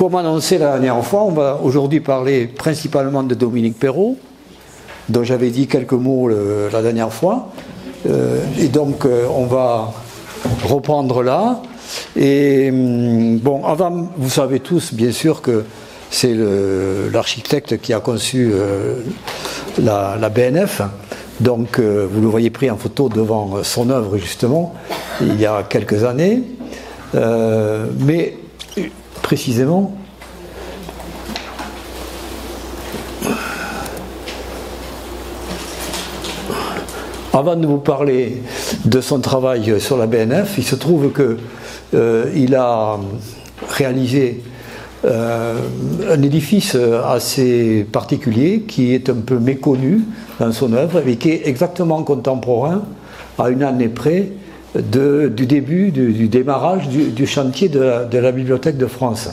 Comme annoncé la dernière fois, on va aujourd'hui parler principalement de Dominique Perrault, dont j'avais dit quelques mots la dernière fois. Et donc, on va reprendre là. Et bon, avant, vous savez tous, bien sûr, que c'est l'architecte qui a conçu la BNF. Donc, vous le voyez pris en photo devant son œuvre, justement, il y a quelques années. Mais, précisément, avant de vous parler de son travail sur la BNF, il se trouve qu'il a réalisé un édifice assez particulier qui est un peu méconnu dans son œuvre et qui est exactement contemporain à une année près du début, du démarrage du chantier de la Bibliothèque de France.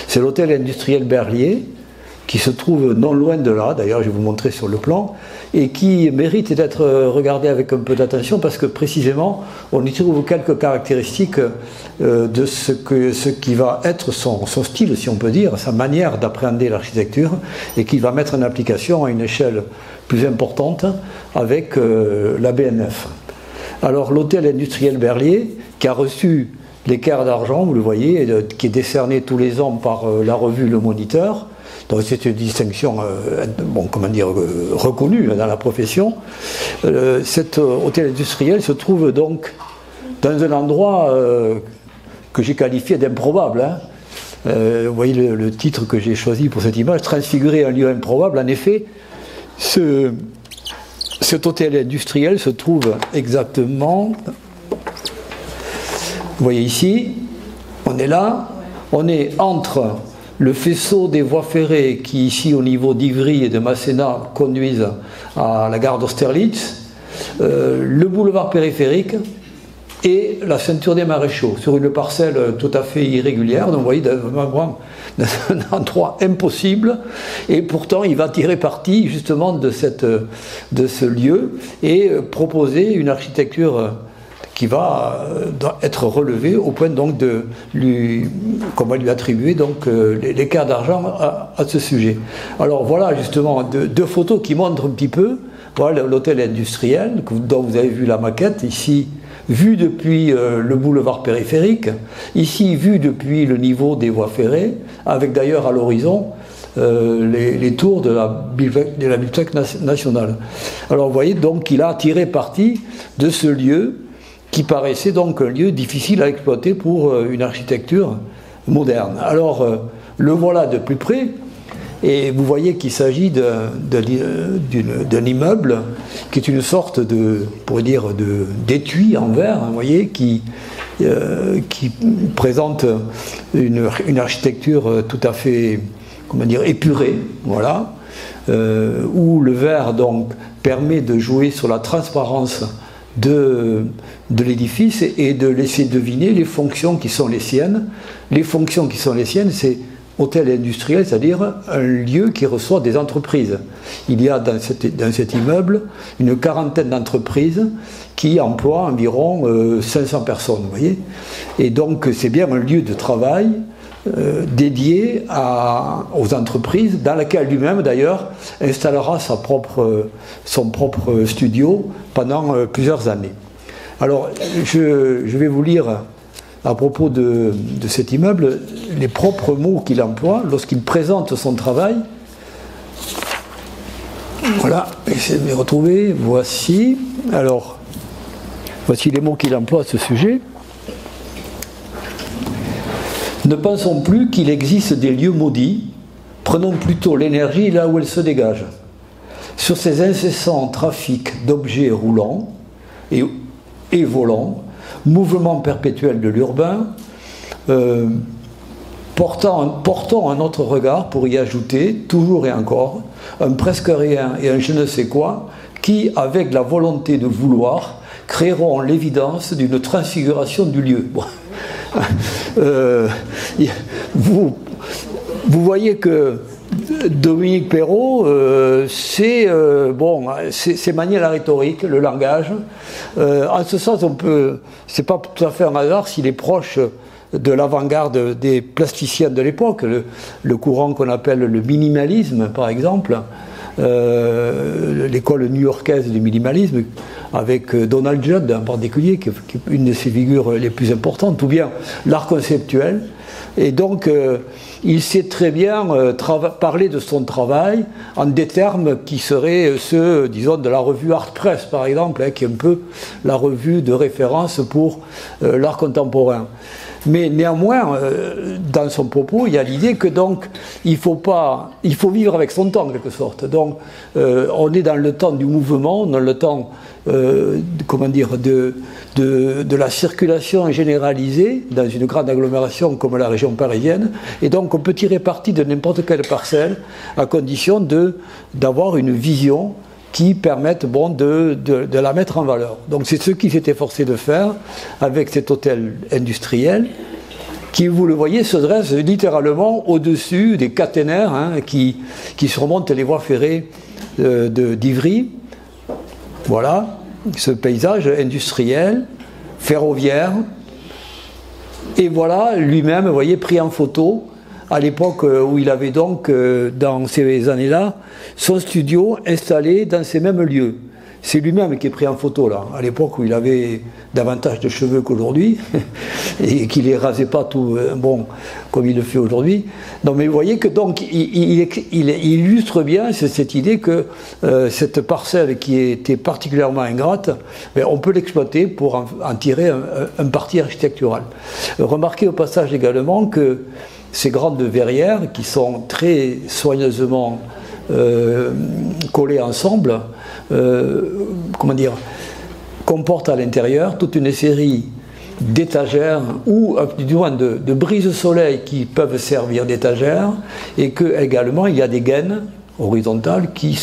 C'est l'hôtel industriel Berlier, qui se trouve non loin de là, d'ailleurs je vais vous montrer sur le plan, et qui mérite d'être regardé avec un peu d'attention parce que précisément on y trouve quelques caractéristiques de ce qui va être son style, si on peut dire, sa manière d'appréhender l'architecture, et qui va mettre en application à une échelle plus importante avec la BNF. Alors l'hôtel industriel Berlier, qui a reçu l'équerre d'argent, vous le voyez, qui est décerné tous les ans par la revue Le Moniteur. Donc c'est une distinction, reconnue dans la profession. Cet hôtel industriel se trouve donc dans un endroit que j'ai qualifié d'improbable. Vous voyez le titre que j'ai choisi pour cette image, transfigurer un lieu improbable. En effet, cet hôtel industriel se trouve exactement, vous voyez ici, on est là, on est entre le faisceau des voies ferrées qui, ici, au niveau d'Ivry et de Masséna, conduisent à la gare d'Austerlitz, le boulevard périphérique et la ceinture des Maréchaux, sur une parcelle tout à fait irrégulière. Donc, vous voyez, dans un endroit impossible, et pourtant, il va tirer parti, justement, de ce lieu et proposer une architecture qui va être relevé au point donc qu'on va lui attribuer donc l'équerre d'argent à ce sujet. Alors voilà justement deux photos qui montrent un petit peu, voilà l'hôtel industriel dont vous avez vu la maquette ici, vu depuis le boulevard périphérique, ici vu depuis le niveau des voies ferrées, avec d'ailleurs à l'horizon les tours de la Bibliothèque nationale. Alors vous voyez donc qu'il a tiré parti de ce lieu qui paraissait donc un lieu difficile à exploiter pour une architecture moderne. Alors, le voilà de plus près, et vous voyez qu'il s'agit d'un immeuble qui est une sorte d'étui en verre, vous voyez, qui présente une architecture tout à fait, épurée, voilà, où le verre donc permet de jouer sur la transparence de l'édifice et de laisser deviner les fonctions qui sont les siennes. Les fonctions qui sont les siennes, c'est hôtel industriel, c'est-à-dire un lieu qui reçoit des entreprises. Il y a dans cet immeuble une quarantaine d'entreprises qui emploient environ 500 personnes, vous voyez. Et donc c'est bien un lieu de travail dédié aux entreprises, dans laquelle lui-même d'ailleurs installera son propre studio pendant plusieurs années. Alors je vais vous lire à propos de cet immeuble les propres mots qu'il emploie lorsqu'il présente son travail. Voilà, essayez de les retrouver, voici. Alors, voici les mots qu'il emploie à ce sujet. Ne pensons plus qu'il existe des lieux maudits, prenons plutôt l'énergie là où elle se dégage. Sur ces incessants trafics d'objets roulants et volants, mouvement perpétuel de l'urbain, portons un autre regard pour y ajouter, toujours et encore, un presque rien et un je ne sais quoi, qui, avec la volonté de vouloir, créeront l'évidence d'une transfiguration du lieu. Bon. Vous voyez que Dominique Perrault, c'est manier la rhétorique, le langage. En ce sens, c'est pas tout à fait un hasard s'il est proche de l'avant-garde des plasticiens de l'époque, le courant qu'on appelle le minimalisme, par exemple, l'école new-yorkaise du minimalisme, avec Donald Judd en particulier, qui est une de ses figures les plus importantes, ou bien l'art conceptuel. Et donc, il sait très bien parler de son travail en des termes qui seraient ceux, disons, de la revue Art Press, par exemple, qui est un peu la revue de référence pour l'art contemporain. Mais néanmoins, dans son propos, il y a l'idée que donc il faut vivre avec son temps en quelque sorte. Donc, on est dans le temps du mouvement, dans le temps, comment dire, de la circulation généralisée dans une grande agglomération comme la région parisienne, et donc on peut tirer parti de n'importe quelle parcelle à condition d'avoir une vision qui permettent de la mettre en valeur. Donc c'est ce qu'il s'est efforcé de faire avec cet hôtel industriel qui, vous le voyez, se dresse littéralement au-dessus des caténaires qui surmontent les voies ferrées d'Ivry. Voilà, ce paysage industriel, ferroviaire, et voilà lui-même, vous voyez, pris en photo à l'époque où il avait donc, dans ces années-là, son studio installé dans ces mêmes lieux. C'est lui-même qui est pris en photo là, à l'époque où il avait davantage de cheveux qu'aujourd'hui, et qu'il ne les rasait pas tout comme il le fait aujourd'hui. Non, mais vous voyez que donc il illustre bien cette idée que cette parcelle qui était particulièrement ingrate, on peut l'exploiter pour en tirer un parti architectural. Remarquez au passage également que ces grandes verrières qui sont très soigneusement collées ensemble, comportent à l'intérieur toute une série d'étagères ou du moins de brises-soleil qui peuvent servir d'étagères, et que également il y a des gaines horizontales qui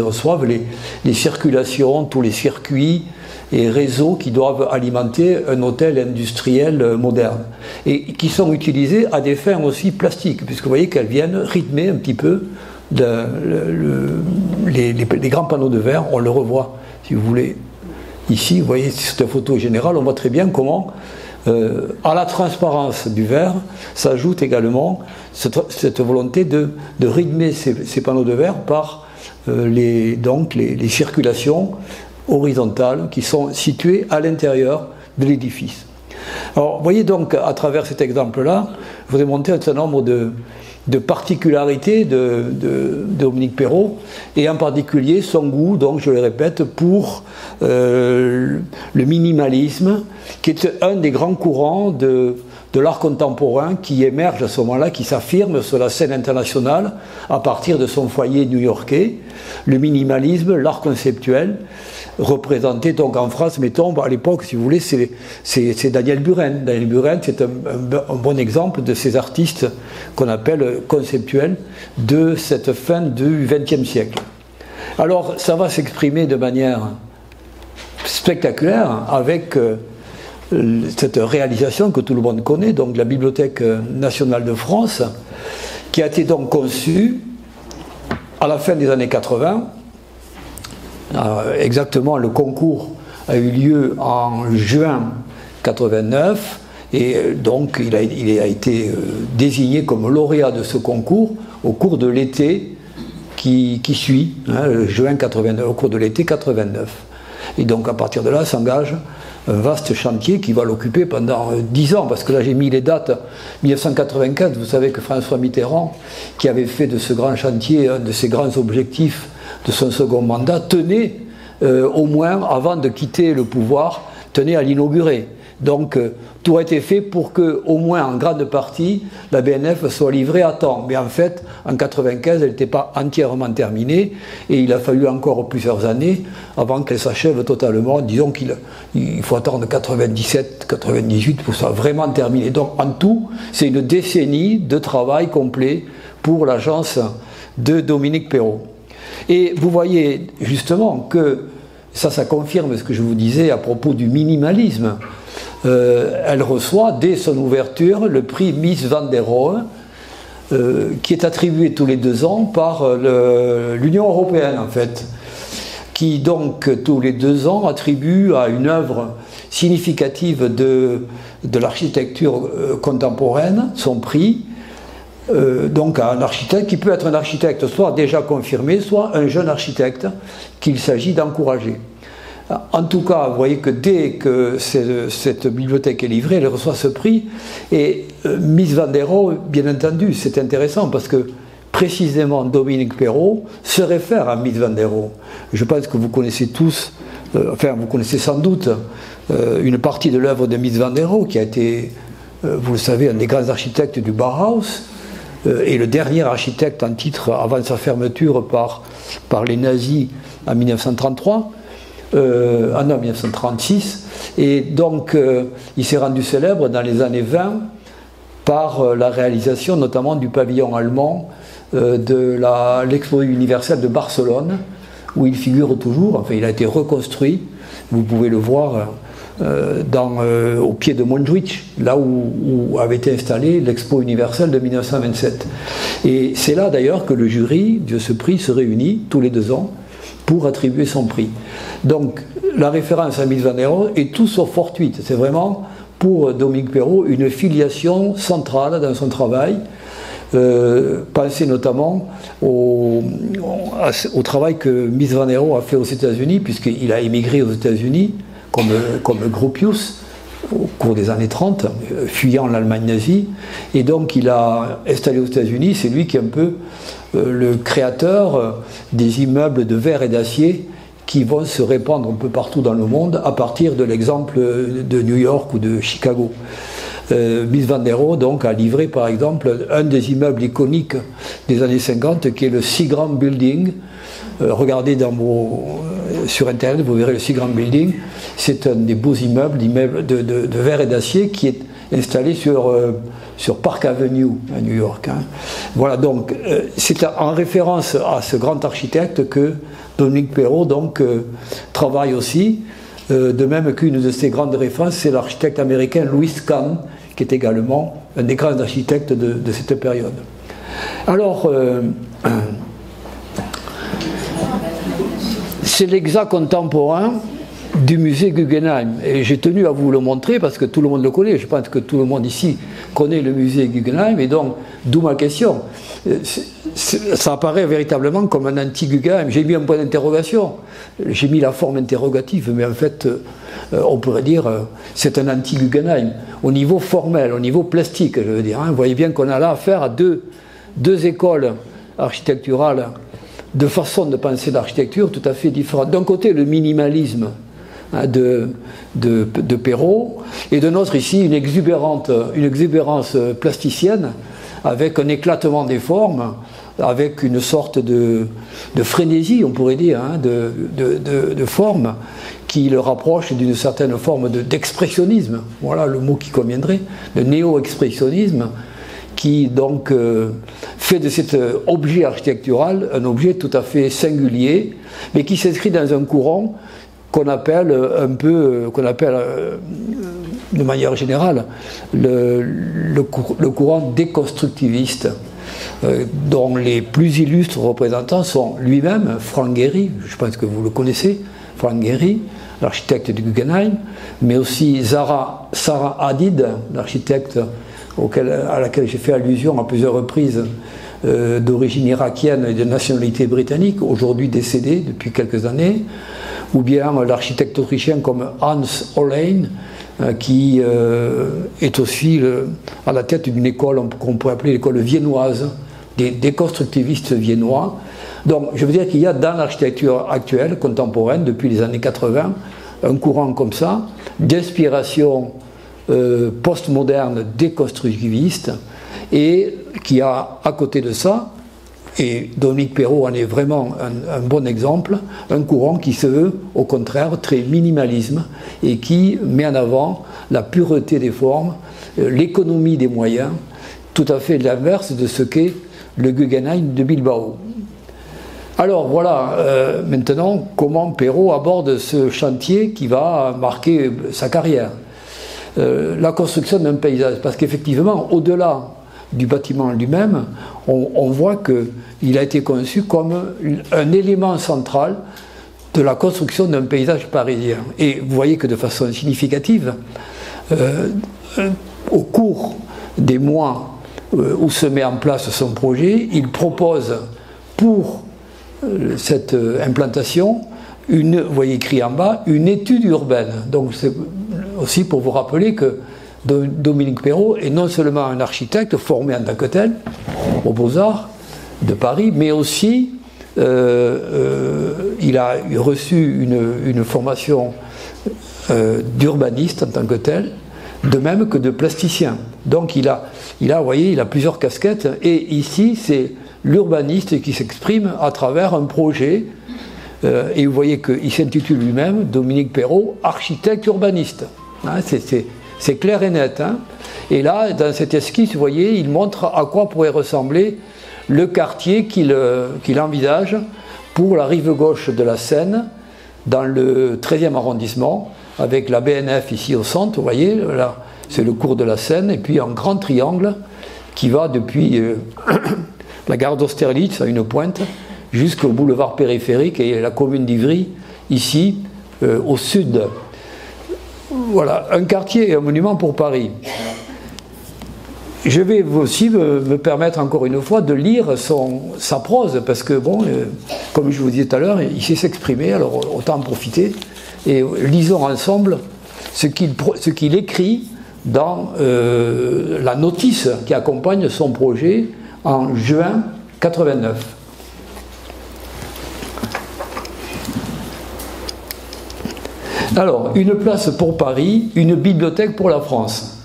reçoivent les circulations, tous les circuits et réseaux qui doivent alimenter un hôtel industriel moderne, et qui sont utilisés à des fins aussi plastiques, puisque vous voyez qu'elles viennent rythmer un petit peu les grands panneaux de verre. On le revoit, si vous voulez, ici. Vous voyez, cette photo générale, on voit très bien comment, à la transparence du verre, s'ajoute également cette volonté de rythmer ces panneaux de verre par les circulations horizontales qui sont situées à l'intérieur de l'édifice. Alors, vous voyez donc, à travers cet exemple-là, je voudrais montrer un certain nombre de particularités de Dominique Perrault, et en particulier son goût, donc je le répète, pour le minimalisme, qui est un des grands courants de l'art contemporain qui émerge à ce moment-là, qui s'affirme sur la scène internationale à partir de son foyer new-yorkais. Le minimalisme, l'art conceptuel, représenté donc en France, mettons, à l'époque, si vous voulez, c'est Daniel Buren. Daniel Buren, c'est un bon exemple de ces artistes qu'on appelle conceptuels de cette fin du XXe siècle. Alors, ça va s'exprimer de manière spectaculaire avec cette réalisation que tout le monde connaît, donc la Bibliothèque nationale de France, qui a été donc conçue à la fin des années 80. Exactement, le concours a eu lieu en juin 89, et donc il a été désigné comme lauréat de ce concours au cours de l'été qui suit, juin 89, au cours de l'été 89. Et donc à partir de là s'engage un vaste chantier qui va l'occuper pendant 10 ans, parce que là j'ai mis les dates. 1984, vous savez que François Mitterrand, qui avait fait de ce grand chantier un de ses grands objectifs de son second mandat, tenait au moins, avant de quitter le pouvoir, tenait à l'inaugurer. Donc tout a été fait pour que, au moins en grande partie, la BNF soit livrée à temps. Mais en fait, en 1995, elle n'était pas entièrement terminée, et il a fallu encore plusieurs années avant qu'elle s'achève totalement. Disons qu'il faut attendre 97, 98 pour que ça soit vraiment terminé. Donc en tout, c'est une décennie de travail complet pour l'agence de Dominique Perrault. Et vous voyez justement que ça confirme ce que je vous disais à propos du minimalisme. Elle reçoit dès son ouverture le prix Mies van der Rohe, qui est attribué tous les 2 ans par l'Union européenne en fait, qui donc tous les 2 ans attribue à une œuvre significatives de l'architecture contemporaine sont pris. Donc un architecte qui peut être un architecte soit déjà confirmé, soit un jeune architecte qu'il s'agit d'encourager. En tout cas, vous voyez que dès que cette bibliothèque est livrée, elle reçoit ce prix. Et Mies van der Rohe, bien entendu, c'est intéressant parce que précisément Dominique Perrault se réfère à Mies van der Rohe. Je pense que vous connaissez tous, enfin vous connaissez sans doute une partie de l'œuvre de Mies van der Rohe qui a été, vous le savez, un des grands architectes du Bauhaus et le dernier architecte en titre avant sa fermeture par les nazis en 1933. En 1936, et donc il s'est rendu célèbre dans les années 20 par la réalisation notamment du pavillon allemand de l'Expo universelle de Barcelone, où il figure toujours. Enfin, il a été reconstruit, vous pouvez le voir au pied de Montjuïc, là où avait été installée l'Expo universelle de 1927. Et c'est là d'ailleurs que le jury de ce prix se réunit tous les 2 ans pour attribuer son prix. Donc la référence à Mies van der Rohe est tout sauf fortuite. C'est vraiment pour Dominique Perrault une filiation centrale dans son travail. Pensez notamment au travail que Mies van der Rohe a fait aux États-Unis, puisqu'il a émigré aux États-Unis comme Gropius au cours des années 30, fuyant l'Allemagne nazie, et donc il a installé aux États-Unis. C'est lui qui est un peu le créateur des immeubles de verre et d'acier qui vont se répandre un peu partout dans le monde à partir de l'exemple de New York ou de Chicago. Mies van der Rohe donc a livré par exemple un des immeubles iconiques des années 50 qui est le Seagram Building. Regardez sur internet, vous verrez le Seagram Building. C'est un des beaux immeubles de verre et d'acier qui est installé sur Park Avenue à New York. Voilà, donc c'est en référence à ce grand architecte que Dominique Perrault donc travaille aussi, de même qu'une de ses grandes références, c'est l'architecte américain Louis Kahn, qui est également un des grands architectes de cette période. Alors, c'est l'exat contemporain du musée Guggenheim. Et j'ai tenu à vous le montrer parce que tout le monde le connaît. Je pense que tout le monde ici connaît le musée Guggenheim. Et donc, d'où ma question. Ça apparaît véritablement comme un anti-Guggenheim. J'ai mis un point d'interrogation. J'ai mis la forme interrogative. Mais en fait, on pourrait dire c'est un anti-Guggenheim. Au niveau formel, au niveau plastique, je veux dire. Vous voyez bien qu'on a là affaire à deux écoles architecturales de façon de penser l'architecture tout à fait différente. D'un côté, le minimalisme de Perrault, et de l'autre ici une exubérance plasticienne avec un éclatement des formes, avec une sorte de frénésie, on pourrait dire, de forme qui le rapproche d'une certaine forme d'expressionnisme. Voilà le mot qui conviendrait, de néo-expressionnisme, qui donc fait de cet objet architectural un objet tout à fait singulier, mais qui s'inscrit dans un courant qu'on appelle de manière générale le courant déconstructiviste, dont les plus illustres représentants sont lui-même Frank Gehry, je pense que vous le connaissez, Frank Gehry, l'architecte du Guggenheim, mais aussi Sarah Hadid, l'architecte à laquelle j'ai fait allusion à plusieurs reprises, d'origine irakienne et de nationalité britannique, aujourd'hui décédée depuis quelques années, ou bien l'architecte autrichien comme Hans Hollein, qui est aussi à la tête d'une école qu'on pourrait appeler l'école viennoise, des constructivistes viennois. Donc je veux dire qu'il y a dans l'architecture actuelle, contemporaine, depuis les années 80, un courant comme ça, d'inspiration postmoderne déconstructiviste, et qui a à côté de ça, et Dominique Perrault en est vraiment un bon exemple, un courant qui se veut au contraire très minimalisme et qui met en avant la pureté des formes, l'économie des moyens, tout à fait l'inverse de ce qu'est le Guggenheim de Bilbao. Alors voilà, maintenant, comment Perrault aborde ce chantier qui va marquer sa carrière. La construction d'un paysage, parce qu'effectivement, au-delà du bâtiment lui-même, on voit qu'il a été conçu comme un élément central de la construction d'un paysage parisien. Et vous voyez que de façon significative, au cours des mois où se met en place son projet, il propose pour cette implantation, vous voyez écrit en bas, une étude urbaine. Donc c'est aussi pour vous rappeler que Dominique Perrault est non seulement un architecte formé en tant que tel aux Beaux-Arts de Paris, mais aussi il a reçu une formation d'urbaniste en tant que tel, de même que de plasticien. Donc vous voyez, il a plusieurs casquettes, et ici c'est l'urbaniste qui s'exprime à travers un projet, et vous voyez qu'il s'intitule lui-même Dominique Perrault, architecte urbaniste. Hein, c'est clair et net. Hein. Et là, dans cette esquisse, vous voyez, il montre à quoi pourrait ressembler le quartier qu'il envisage pour la rive gauche de la Seine, dans le 13e arrondissement, avec la BNF ici au centre, vous voyez, là, c'est le cours de la Seine, et puis un grand triangle qui va depuis la gare d'Austerlitz à une pointe, jusqu'au boulevard périphérique et la commune d'Ivry, ici, au sud. Voilà, un quartier et un monument pour Paris. Je vais aussi me permettre encore une fois de lire sa prose, parce que, bon, comme je vous disais tout à l'heure, il sait s'exprimer, alors autant en profiter. Et lisons ensemble ce qu'il écrit dans la notice qui accompagne son projet en juin 89. Alors, une place pour Paris, une bibliothèque pour la France.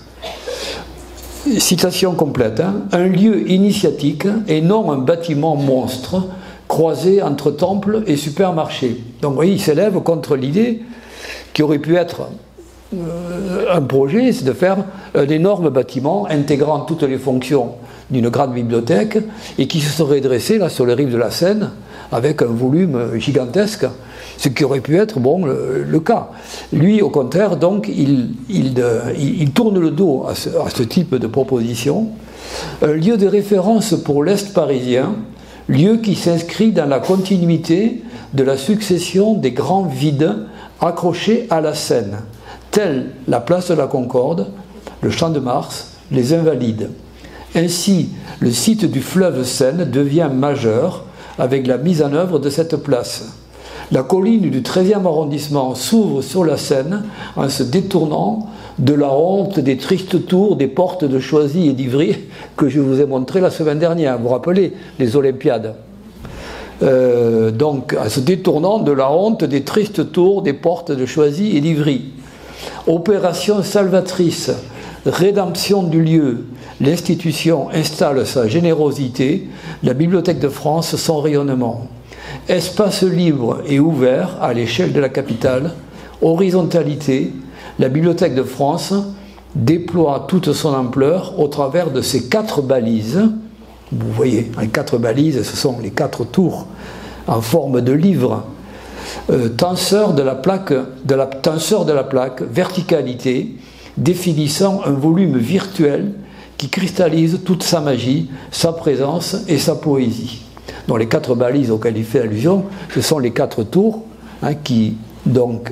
Citation complète, hein. Un lieu initiatique et non un bâtiment monstre croisé entre temple et supermarché. Donc vous voyez, il s'élève contre l'idée qui aurait pu être un projet, c'est de faire un énorme bâtiment intégrant toutes les fonctions d'une grande bibliothèque et qui se serait dressé là sur les rives de la Seine avec un volume gigantesque, ce qui aurait pu être bon, le cas. Lui, au contraire, donc, il tourne le dos à ce type de proposition. Un lieu de référence pour l'Est parisien, lieu qui s'inscrit dans la continuité de la succession des grands vides accrochés à la Seine, tels la place de la Concorde, le Champ de Mars, les Invalides. Ainsi, le site du fleuve Seine devient majeur avec la mise en œuvre de cette place. La colline du 13e arrondissement s'ouvre sur la Seine en se détournant de la honte des tristes tours des portes de Choisy et d'Ivry que je vous ai montré la semaine dernière. Vous vous rappelez, les Olympiades. Donc, en se détournant de la honte des tristes tours des portes de Choisy et d'Ivry. Opération salvatrice, rédemption du lieu, l'institution installe sa générosité, la Bibliothèque de France son rayonnement. Espace libre et ouvert à l'échelle de la capitale, horizontalité, la Bibliothèque de France déploie toute son ampleur au travers de ses 4 balises. Vous voyez, les 4 balises, ce sont les 4 tours en forme de livre. Tenseur de la plaque, verticalité, définissant un volume virtuel qui cristallise toute sa magie, sa présence et sa poésie. Donc les 4 balises auxquelles il fait allusion, ce sont les 4 tours qui donc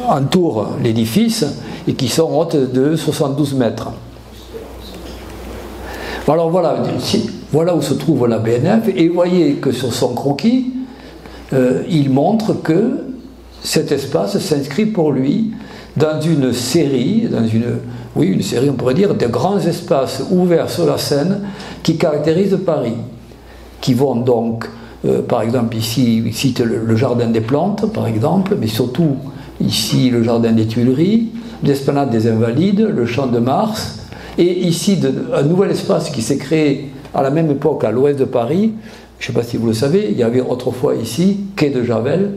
entourent l'édifice et qui sont hautes de 72 mètres. Alors voilà où se trouve la BNF, et vous voyez que sur son croquis, il montre que cet espace s'inscrit pour lui dans une série, une série on pourrait dire, de grands espaces ouverts sur la Seine qui caractérisent Paris, qui vont donc, par exemple ici, il cite le Jardin des Plantes, par exemple, mais surtout ici le Jardin des Tuileries, l'Esplanade des Invalides, le Champ de Mars, et ici un nouvel espace qui s'est créé à la même époque à l'ouest de Paris. Je ne sais pas si vous le savez, il y avait autrefois ici, quai de Javel,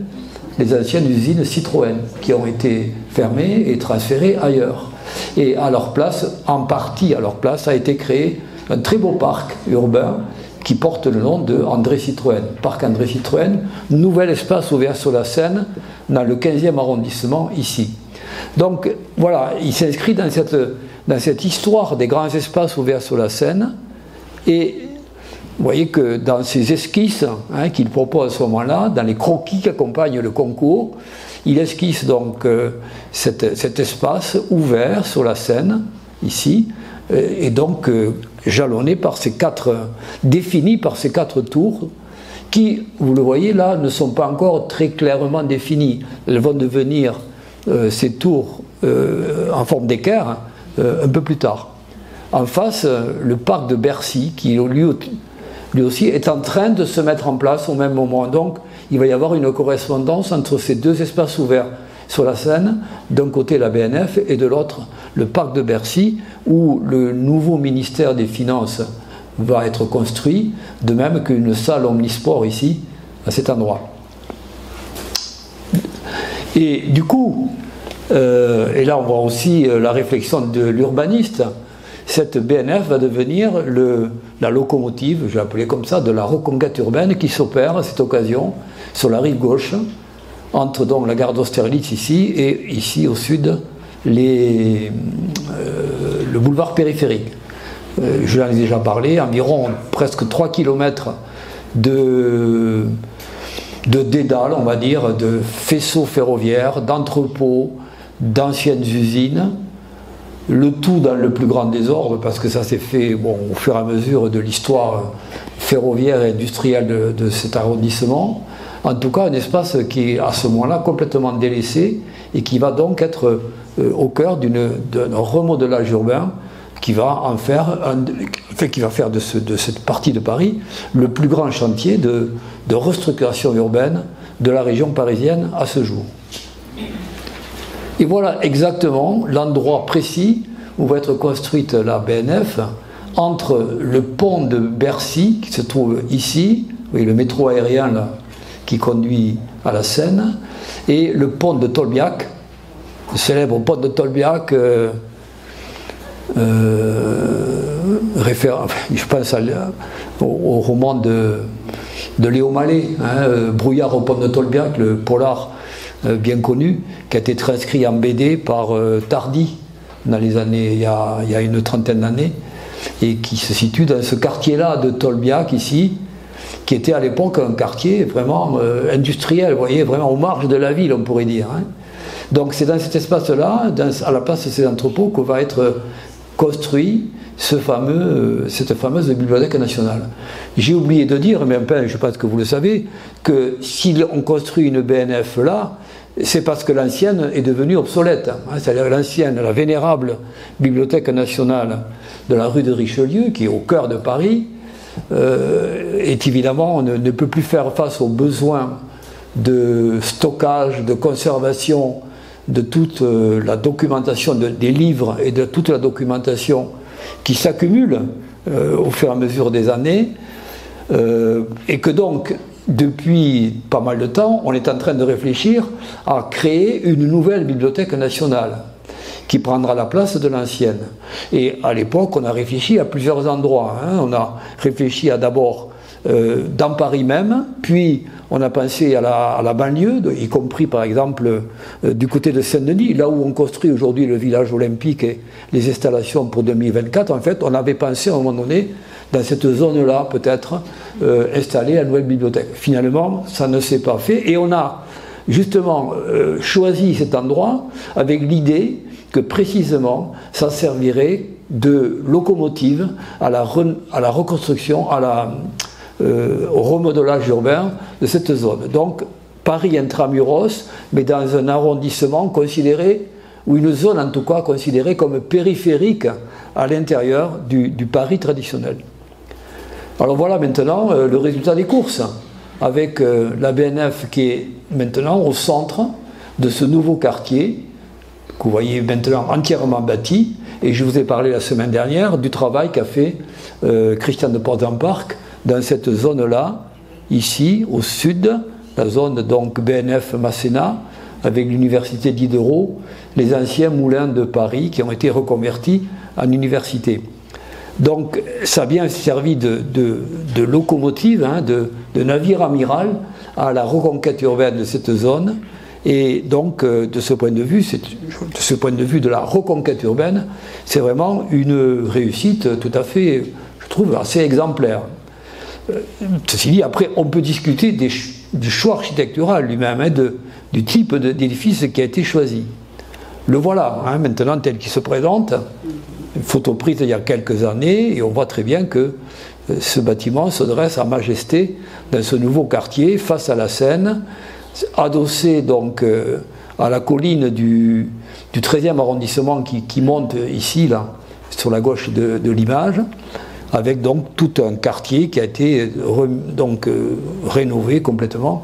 les anciennes usines Citroën qui ont été fermées et transférées ailleurs. Et à leur place, en partie à leur place, a été créé un très beau parc urbain qui porte le nom de André Citroën. Parc André Citroën, nouvel espace ouvert sur la Seine dans le 15e arrondissement ici. Donc voilà, il s'inscrit dans cette histoire des grands espaces ouverts sur la Seine, et vous voyez que dans ces esquisses qu'il propose à ce moment-là, dans les croquis qui accompagnent le concours, il esquisse donc cet espace ouvert sur la Seine, ici, et donc jalonné par défini par ces 4 tours, qui, vous le voyez là, ne sont pas encore très clairement définies. Elles vont devenir ces tours en forme d'équerre un peu plus tard. En face, le parc de Bercy, qui lui aussi est en train de se mettre en place au même moment. Donc, il va y avoir une correspondance entre ces 2 espaces ouverts sur la Seine, d'un côté la BNF et de l'autre le parc de Bercy, où le nouveau ministère des Finances va être construit, de même qu'une salle omnisport ici, à cet endroit. Et du coup, et là on voit aussi la réflexion de l'urbaniste, cette BNF va devenir la locomotive, je vais l'appeler comme ça, de la reconquête urbaine qui s'opère à cette occasion sur la rive gauche, entre donc la gare d'Austerlitz ici et ici au sud le boulevard périphérique. Je l'en ai déjà parlé, environ presque 3 km de dédales, on va dire, de faisceaux ferroviaires, d'entrepôts, d'anciennes usines, le tout dans le plus grand désordre, parce que ça s'est fait au fur et à mesure de l'histoire ferroviaire et industrielle de cet arrondissement. En tout cas, un espace qui est à ce moment-là complètement délaissé et qui va donc être au cœur d'un remodelage urbain qui va faire de cette partie de Paris le plus grand chantier de restructuration urbaine de la région parisienne à ce jour. Et voilà exactement l'endroit précis où va être construite la BNF, entre le pont de Bercy, qui se trouve ici, oui, le métro aérien là, qui conduit à la Seine, et le pont de Tolbiac, le célèbre pont de Tolbiac, je pense au roman de Léo Mallet, Brouillard au pont de Tolbiac, le polar bien connu, qui a été transcrit en BD par Tardy dans les années, il y a une trentaine d'années, et qui se situe dans ce quartier-là de Tolbiac ici, qui était à l'époque un quartier vraiment industriel, vous voyez, vraiment aux marges de la ville, on pourrait dire. Donc c'est dans cet espace-là, à la place de ces entrepôts, que va être construit cette fameuse bibliothèque nationale. J'ai oublié de dire, mais enfin, je pense que vous le savez, que si on construit une BNF là, c'est parce que l'ancienne est devenue obsolète. C'est-à-dire l'ancienne, la vénérable bibliothèque nationale de la rue de Richelieu, qui est au cœur de Paris, est évidemment, ne peut plus faire face aux besoins de stockage, de conservation de toute la documentation des livres et de toute la documentation qui s'accumule au fur et à mesure des années, et que donc depuis pas mal de temps on est en train de réfléchir à créer une nouvelle bibliothèque nationale qui prendra la place de l'ancienne. Et à l'époque on a réfléchi à plusieurs endroits, on a réfléchi à d'abord dans Paris même, puis on a pensé à la banlieue, y compris par exemple du côté de Saint-Denis, là où on construit aujourd'hui le village olympique et les installations pour 2024. En fait, on avait pensé à un moment donné, dans cette zone-là, peut-être, installer la nouvelle bibliothèque. Finalement, ça ne s'est pas fait, et on a justement choisi cet endroit avec l'idée que précisément, ça servirait de locomotive à la reconstruction, au remodelage urbain de cette zone. Donc Paris intramuros, mais dans un arrondissement considéré, ou une zone en tout cas considérée comme périphérique à l'intérieur du Paris traditionnel. Alors voilà maintenant le résultat des courses, avec la BNF qui est maintenant au centre de ce nouveau quartier, que vous voyez maintenant entièrement bâti, et je vous ai parlé la semaine dernière du travail qu'a fait Christian de Portzamparc dans cette zone-là, ici, au sud, la zone donc BNF Masséna, avec l'université Diderot, les anciens moulins de Paris qui ont été reconvertis en université. Donc ça a bien servi de locomotive, de navire amiral à la reconquête urbaine de cette zone, et donc de ce point de vue de la reconquête urbaine, c'est vraiment une réussite tout à fait, je trouve, assez exemplaire. ceci dit, après, on peut discuter du choix architectural lui-même, hein, du type d'édifice qui a été choisi. Le voilà, hein, maintenant, tel qu'il se présente, une photo prise il y a quelques années, et on voit très bien que ce bâtiment se dresse à majesté dans ce nouveau quartier, face à la Seine, adossé donc à la colline du 13e arrondissement qui monte ici, là, sur la gauche de l'image, avec donc tout un quartier qui a été rénové complètement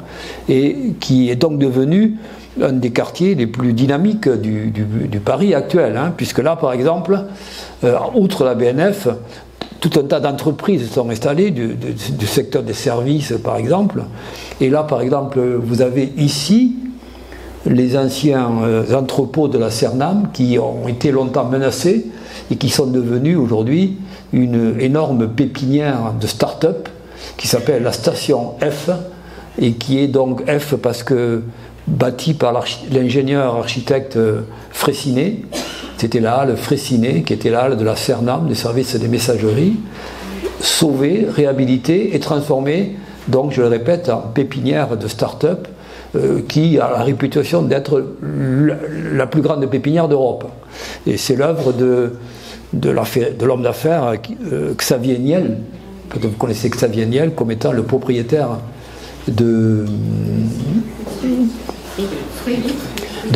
et qui est donc devenu un des quartiers les plus dynamiques du Paris actuel, hein, puisque là, par exemple, outre la BNF, tout un tas d'entreprises sont installées du secteur des services, par exemple. Et là, par exemple, vous avez ici les anciens entrepôts de la Cernam qui ont été longtemps menacés et qui sont devenus aujourd'hui une énorme pépinière de start-up qui s'appelle la station F, et qui est donc F parce que bâtie par l'ingénieur architecte Fraissinet. C'était la halle Fraissinet, qui était la halle de la Cernam, des services des messageries, sauvée, réhabilitée et transformée, donc je le répète, en pépinière de start-up qui a la réputation d'être la plus grande pépinière d'Europe. Et c'est l'œuvre de l'homme d'affaires Xavier Niel. Peut-être vous connaissez Xavier Niel comme étant le propriétaire de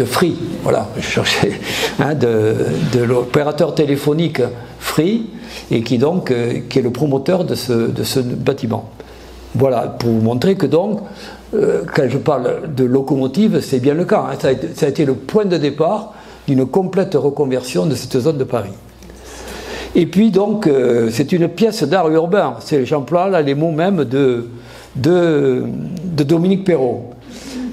Free, voilà, je cherchais, hein, de l'opérateur téléphonique Free, et qui donc qui est le promoteur de ce bâtiment. Voilà, pour vous montrer que donc, quand je parle de locomotive, c'est bien le cas, hein, ça a été le point de départ d'une complète reconversion de cette zone de Paris. Et puis donc, c'est une pièce d'art urbain, j'emploie là les mots même de Dominique Perrault.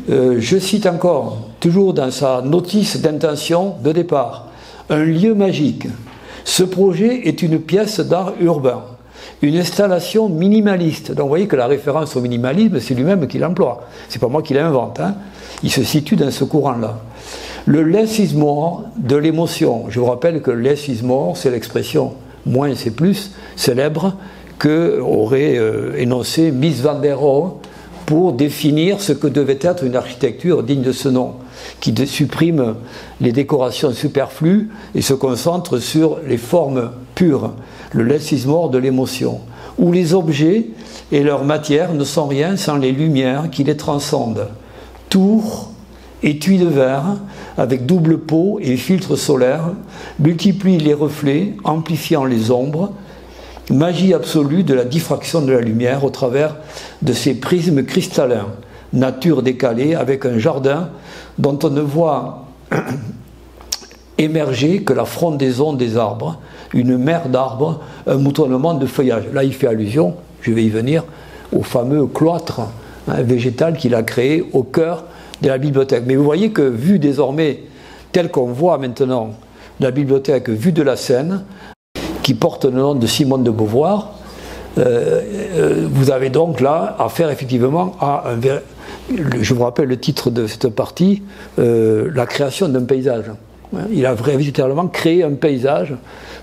Je cite encore, toujours dans sa notice d'intention de départ, un lieu magique. Ce projet est une pièce d'art urbain, une installation minimaliste. Donc vous voyez que la référence au minimalisme, c'est lui-même qui l'emploie. C'est pas moi qui l'invente, hein. Il se situe dans ce courant-là. Le less is more de l'émotion. Je vous rappelle que less is more, c'est l'expression moins c'est plus célèbre que aurait énoncé Mies van der Rohe pour définir ce que devait être une architecture digne de ce nom, qui supprime les décorations superflues et se concentre sur les formes pures, le less is more de l'émotion, où les objets et leur matière ne sont rien sans les lumières qui les transcendent. Tours, étui de verre, avec double pot et filtre solaire, multiplient les reflets, amplifiant les ombres, magie absolue de la diffraction de la lumière au travers de ces prismes cristallins, nature décalée avec un jardin dont on ne voit émerger que la frondaison des arbres, une mer d'arbres, un moutonnement de feuillage. Là, il fait allusion, je vais y venir, au fameux cloître végétal qu'il a créé au cœur de la bibliothèque. Mais vous voyez que, vu désormais, tel qu'on voit maintenant la bibliothèque vue de la Seine, qui porte le nom de Simone de Beauvoir, vous avez donc là affaire effectivement à je vous rappelle le titre de cette partie, la création d'un paysage. Il a véritablement créé un paysage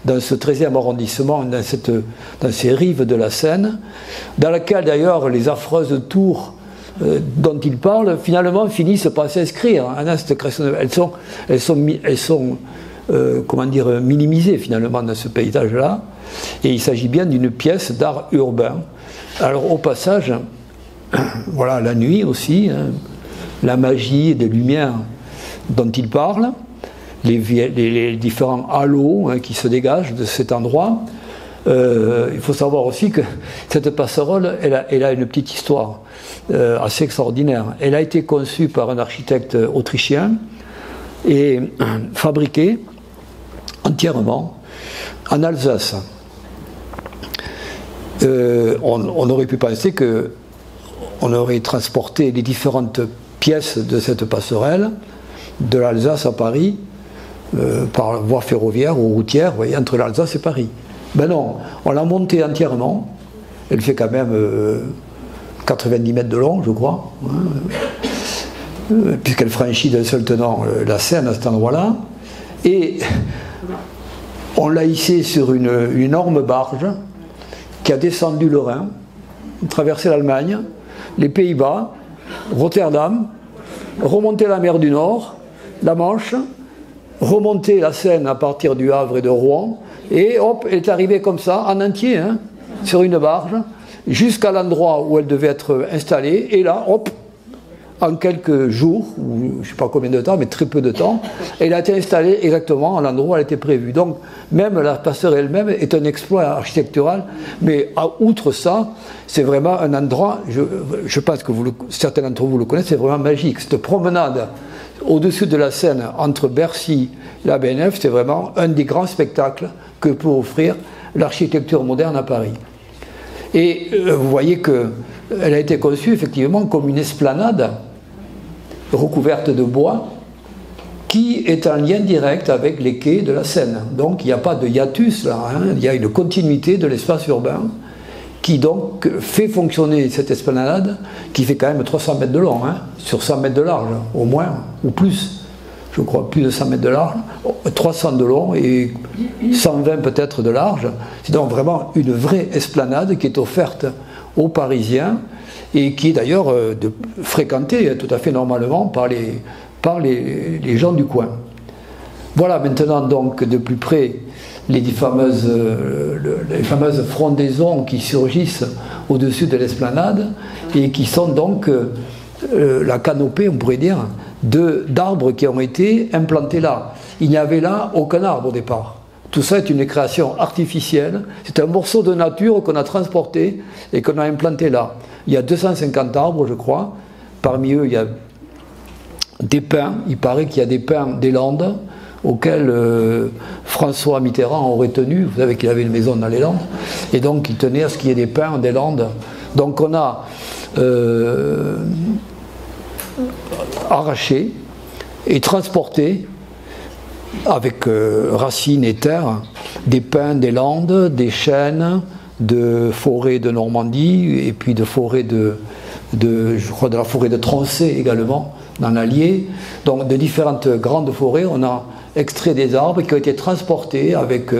dans ce 13e arrondissement, dans ces rives de la Seine, dans laquelle d'ailleurs les affreuses tours dont il parle finalement finissent par s'inscrire dans cette création. Elles sont comment dire, minimisées finalement dans ce paysage-là, et il s'agit bien d'une pièce d'art urbain. Alors au passage, voilà, la nuit aussi, hein, la magie des lumières dont il parle, les différents halos, hein, qui se dégagent de cet endroit. Il faut savoir aussi que cette passerelle, elle a une petite histoire assez extraordinaire. Elle a été conçue par un architecte autrichien et fabriquée entièrement en Alsace. On aurait pu penser qu'on aurait transporté les différentes pièces de cette passerelle de l'Alsace à Paris par voie ferroviaire ou routière, vous voyez, entre l'Alsace et Paris. Ben non, on l'a montée entièrement. Elle fait quand même 90 mètres de long, je crois, hein, puisqu'elle franchit d'un seul tenant la Seine à cet endroit-là. Et on l'a hissée sur une énorme barge qui a descendu le Rhin traverser l'Allemagne, les Pays-Bas, Rotterdam, remonter la mer du Nord, la Manche, remonter la Seine à partir du Havre et de Rouen, et hop, elle est arrivée comme ça, en entier, hein, sur une barge, jusqu'à l'endroit où elle devait être installée, et là, hop, en quelques jours, ou je ne sais pas combien de temps, mais très peu de temps, elle a été installée exactement à l'endroit où elle était prévue. Donc, même la passerelle elle-même est un exploit architectural, mais outre ça, c'est vraiment un endroit, je pense que certains d'entre vous le connaissent, c'est vraiment magique. Cette promenade au-dessus de la Seine, entre Bercy et la BNF, c'est vraiment un des grands spectacles que peut offrir l'architecture moderne à Paris. Et vous voyez qu'elle a été conçue effectivement comme une esplanade recouverte de bois qui est en lien direct avec les quais de la Seine. Donc il n'y a pas de hiatus là, hein, il y a une continuité de l'espace urbain qui donc fait fonctionner cette esplanade qui fait quand même 300 mètres de long, hein, sur 100 mètres de large, au moins, ou plus. Je crois plus de 100 mètres de large, 300 de long et 120 peut-être de large. C'est donc vraiment une vraie esplanade qui est offerte aux Parisiens et qui est d'ailleurs fréquentée tout à fait normalement par les gens du coin. Voilà maintenant donc de plus près les fameuses frondaisons qui surgissent au-dessus de l'esplanade et qui sont donc la canopée, on pourrait dire, d'arbres qui ont été implantés là. Il n'y avait là aucun arbre au départ. Tout ça est une création artificielle. C'est un morceau de nature qu'on a transporté et qu'on a implanté là. Il y a 250 arbres, je crois. Parmi eux, il y a des pins. Il paraît qu'il y a des pins des Landes auxquels François Mitterrand aurait tenu. Vous savez qu'il avait une maison dans les Landes. Et donc, il tenait à ce qu'il y ait des pins des Landes. Donc, on a arraché et transporté avec racines et terres des pins des Landes, des chênes, de forêts de Normandie et puis de forêts je crois de la forêt de Troncé également dans l'Allier. Donc de différentes grandes forêts, on a extrait des arbres qui ont été transportés avec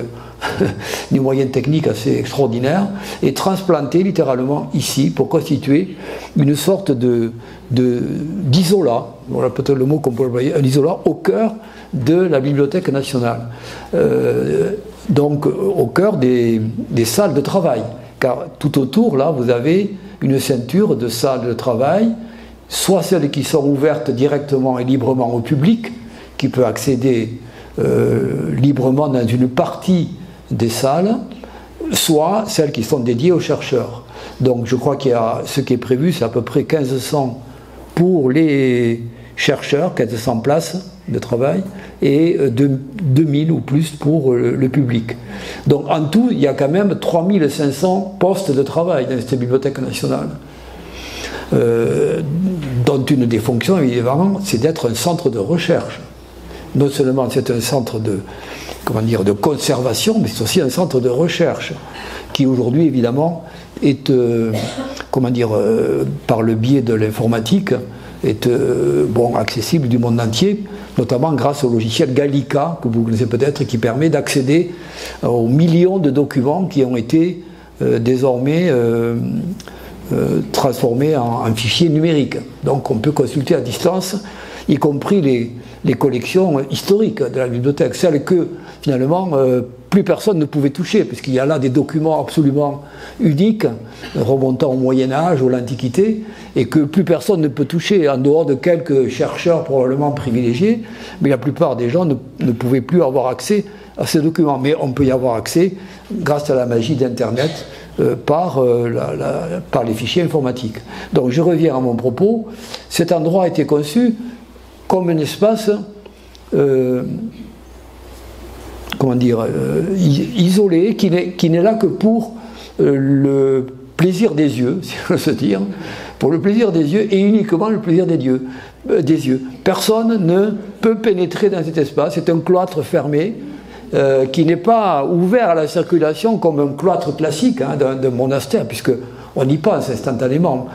des moyens techniques assez extraordinaires et transplantés littéralement ici pour constituer une sorte d'isolat, voilà peut-être le mot qu'on peut employer, un isolat au cœur de la Bibliothèque nationale, donc au cœur des salles de travail, car tout autour là vous avez une ceinture de salles de travail, soit celles qui sont ouvertes directement et librement au public, qui peut accéder librement dans une partie des salles, soit celles qui sont dédiées aux chercheurs. Donc je crois qu'il y a ce qui est prévu, c'est à peu près 1500 pour les chercheurs, 1500 places de travail, et 2000 ou plus pour le public. Donc en tout, il y a quand même 3500 postes de travail dans cette bibliothèque nationale, dont une des fonctions, évidemment, c'est d'être un centre de recherche. Non seulement c'est un centre de conservation, mais c'est aussi un centre de recherche qui aujourd'hui évidemment est par le biais de l'informatique est accessible du monde entier, notamment grâce au logiciel Gallica que vous connaissez peut-être, qui permet d'accéder aux millions de documents qui ont été désormais transformés en fichiers numériques. Donc on peut consulter à distance, y compris les collections historiques de la bibliothèque, celles que finalement plus personne ne pouvait toucher, puisqu'il y a là des documents absolument uniques, remontant au Moyen-Âge, ou l'Antiquité, et que plus personne ne peut toucher, en dehors de quelques chercheurs probablement privilégiés, mais la plupart des gens ne pouvaient plus avoir accès à ces documents. Mais on peut y avoir accès grâce à la magie d'Internet, par les fichiers informatiques. Donc je reviens à mon propos, cet endroit a été conçu comme un espace isolé, qui n'est là que pour le plaisir des yeux, si on se dire, pour le plaisir des yeux et uniquement le plaisir des yeux. Personne ne peut pénétrer dans cet espace, c'est un cloître fermé qui n'est pas ouvert à la circulation comme un cloître classique d'un monastère, puisque on y pense instantanément.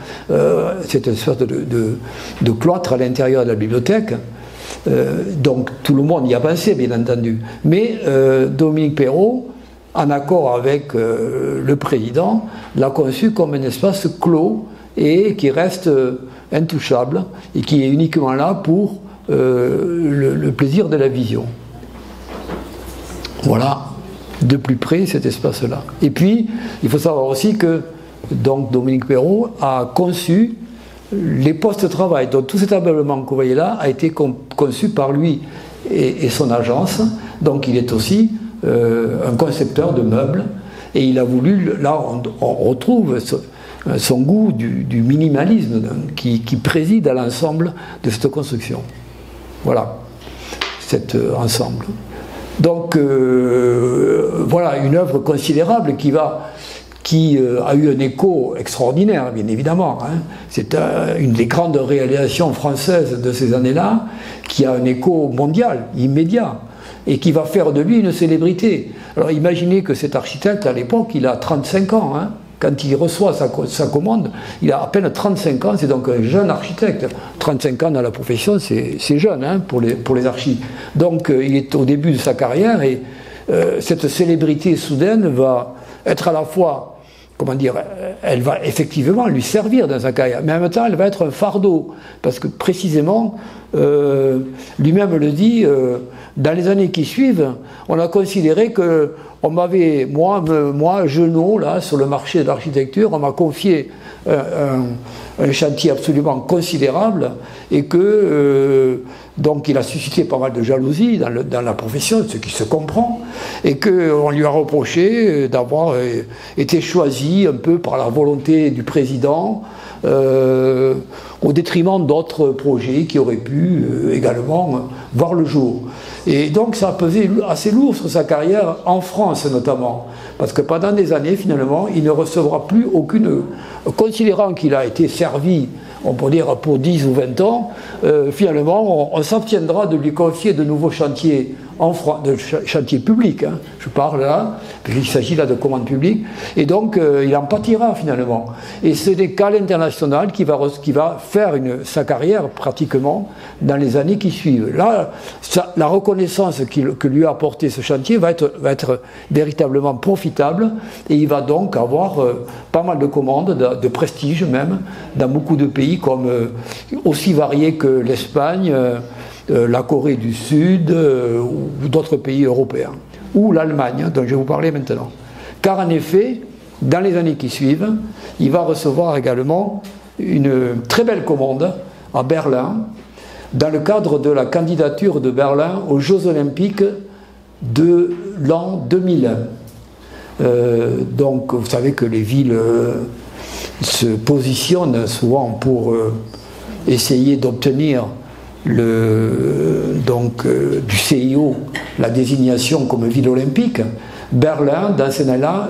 C'est une sorte de cloître à l'intérieur de la bibliothèque. Donc tout le monde y a pensé, bien entendu. Mais Dominique Perrault en accord avec le président, l'a conçu comme un espace clos et qui reste intouchable et qui est uniquement là pour le plaisir de la vision. Voilà de plus près cet espace-là. Et puis, il faut savoir aussi que donc, Dominique Perrault a conçu les postes de travail. Donc tout cet ameublement que vous voyez là a été conçu par lui et son agence. Donc il est aussi un concepteur de meubles. Et il a voulu, là on retrouve son goût du minimalisme qui préside à l'ensemble de cette construction. Voilà, cet ensemble. Donc voilà une œuvre considérable qui a eu un écho extraordinaire, bien évidemment. Hein. C'est une des grandes réalisations françaises de ces années-là, qui a un écho mondial, immédiat, et qui va faire de lui une célébrité. Alors imaginez que cet architecte, à l'époque, il a 35 ans. Hein. Quand il reçoit sa commande, il a à peine 35 ans, c'est donc un jeune architecte. 35 ans dans la profession, c'est jeune hein, pour les archis. Donc il est au début de sa carrière, et cette célébrité soudaine va être à la fois, comment dire, elle va effectivement lui servir dans sa carrière, mais en même temps elle va être un fardeau, parce que précisément, lui-même le dit, dans les années qui suivent, on a considéré que on m'avait, moi, Genot, là, sur le marché de l'architecture, on m'a confié un chantier absolument considérable, et que donc il a suscité pas mal de jalousie dans la profession, ce qui se comprend, et qu'on lui a reproché d'avoir été choisi un peu par la volonté du président, au détriment d'autres projets qui auraient pu également voir le jour. Et donc ça a pesé assez lourd sur sa carrière en France notamment, parce que pendant des années finalement il ne recevra plus aucune, considérant qu'il a été servi, on peut dire pour 10 ou 20 ans, finalement on s'abstiendra de lui confier de nouveaux chantiers en France, de chantiers publics, hein, je parle là, puisqu'il s'agit là de commandes publiques, et donc il en pâtira finalement. Et c'est des cas l'international qui va faire sa carrière pratiquement dans les années qui suivent. Là, la reconnaissance que lui a apporté ce chantier va être véritablement profitable, et il va donc avoir pas mal de commandes, de prestige même, dans beaucoup de pays comme aussi variés que l'Espagne, la Corée du Sud ou d'autres pays européens, ou l'Allemagne, dont je vais vous parler maintenant. Car en effet, dans les années qui suivent, il va recevoir également une très belle commande à Berlin, dans le cadre de la candidature de Berlin aux Jeux Olympiques de l'an 2001. Donc vous savez que les villes se positionnent souvent pour essayer d'obtenir du CIO la désignation comme ville olympique. Berlin, dans ces années-là,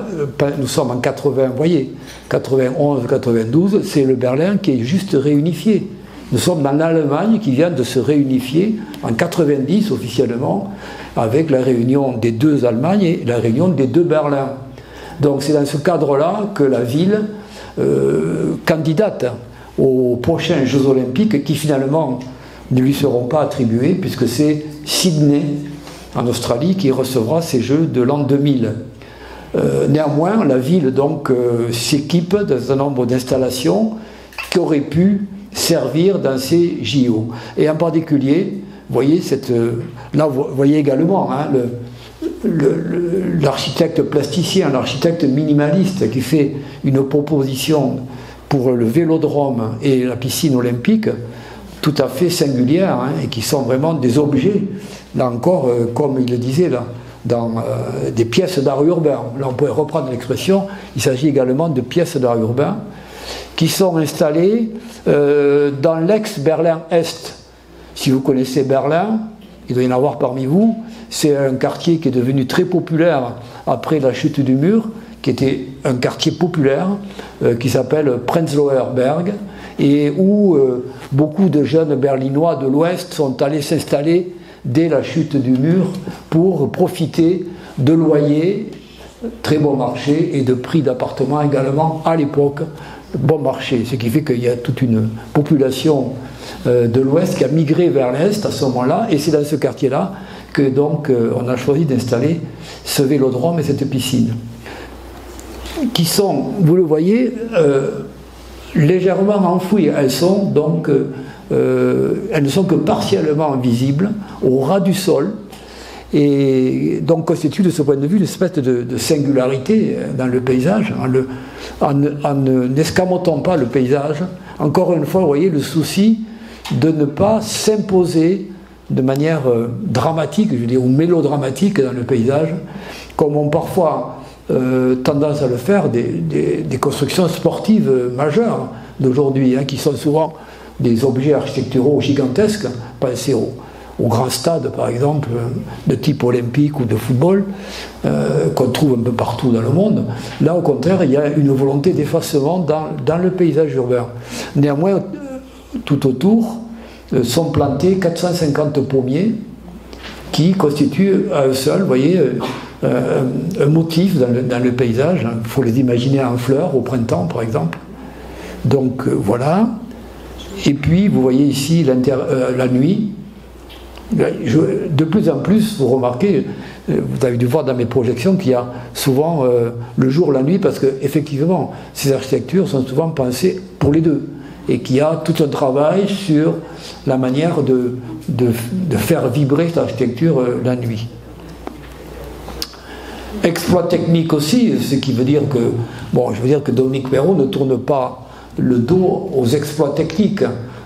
nous sommes en 80, vous voyez, 91, 92, c'est le Berlin qui est juste réunifié. Nous sommes dans l'Allemagne qui vient de se réunifier en 90 officiellement, avec la réunion des deux Allemagnes et la réunion des deux Berlins. Donc c'est dans ce cadre-là que la ville candidate aux prochains Jeux Olympiques qui finalement ne lui seront pas attribués, puisque c'est Sydney, en Australie, qui recevra ces Jeux de l'an 2000. Néanmoins, la ville donc s'équipe d'un certain nombre d'installations qui auraient pu servir dans ces JO. Et en particulier, vous voyez, là vous voyez également hein, l'architecte plasticien, l'architecte minimaliste qui fait une proposition pour le vélodrome et la piscine olympique tout à fait singulière hein, et qui sont vraiment des objets, là encore, comme il le disait, là, dans des pièces d'art urbain. Là, on pourrait reprendre l'expression, il s'agit également de pièces d'art urbain qui sont installées dans l'ex-Berlin-Est. Si vous connaissez Berlin, il doit y en avoir parmi vous, c'est un quartier qui est devenu très populaire après la chute du mur, qui était un quartier populaire qui s'appelle Prenzlauer Berg, et où beaucoup de jeunes berlinois de l'Ouest sont allés s'installer dès la chute du mur pour profiter de loyers très bon marché et de prix d'appartements également à l'époque bon marché, ce qui fait qu'il y a toute une population de l'Ouest qui a migré vers l'Est à ce moment-là, et c'est dans ce quartier-là que donc on a choisi d'installer ce vélodrome et cette piscine, qui sont, vous le voyez, légèrement enfouies. Elles sont donc, elles ne sont que partiellement visibles au ras du sol, et donc constituent de ce point de vue une espèce de singularité dans le paysage, en n'escamotant pas le paysage. Encore une fois, vous voyez le souci de ne pas s'imposer de manière dramatique, je veux dire, ou mélodramatique dans le paysage, comme ont parfois tendance à le faire des constructions sportives majeures d'aujourd'hui, qui sont souvent des objets architecturaux gigantesques. Pensez aux grands stades, par exemple, de type olympique ou de football, qu'on trouve un peu partout dans le monde. Là, au contraire, il y a une volonté d'effacement dans le paysage urbain. Néanmoins, tout autour sont plantés 450 pommiers qui constituent à eux seuls, vous voyez, un motif dans le paysage. Il faut les imaginer en fleurs au printemps, par exemple. Donc voilà. Et puis, vous voyez ici la nuit. De plus en plus, vous remarquez, vous avez dû voir dans mes projections qu'il y a souvent le jour, la nuit, parce qu'effectivement, ces architectures sont souvent pensées pour les deux, et qu'il y a tout un travail sur la manière de faire vibrer cette architecture la nuit. Exploit technique aussi, ce qui veut dire que, bon, je veux dire que Dominique Perrault ne tourne pas le dos aux exploits techniques,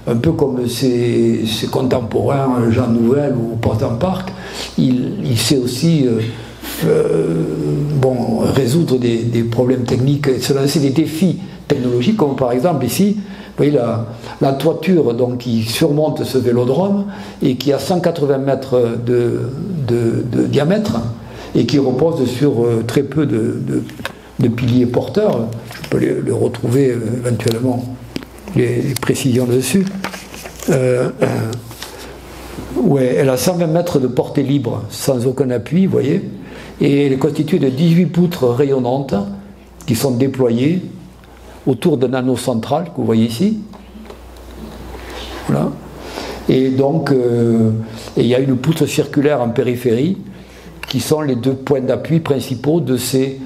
un peu comme ses contemporains, Jean Nouvel ou Porte-en-Parc. Il sait aussi résoudre des problèmes techniques et se lancer des défis technologiques, comme par exemple ici, vous voyez la toiture donc, qui surmonte ce vélodrome et qui a 180 mètres de diamètre et qui repose sur très peu de piliers porteurs. Je peux le retrouver éventuellement, les précisions dessus. Ouais, elle a 120 mètres de portée libre, sans aucun appui, vous voyez, et elle est constituée de 18 poutres rayonnantes qui sont déployées autour d'un anneau central que vous voyez ici. Voilà. Et donc, il y a une poutre circulaire en périphérie qui sont les deux points d'appui principaux de ces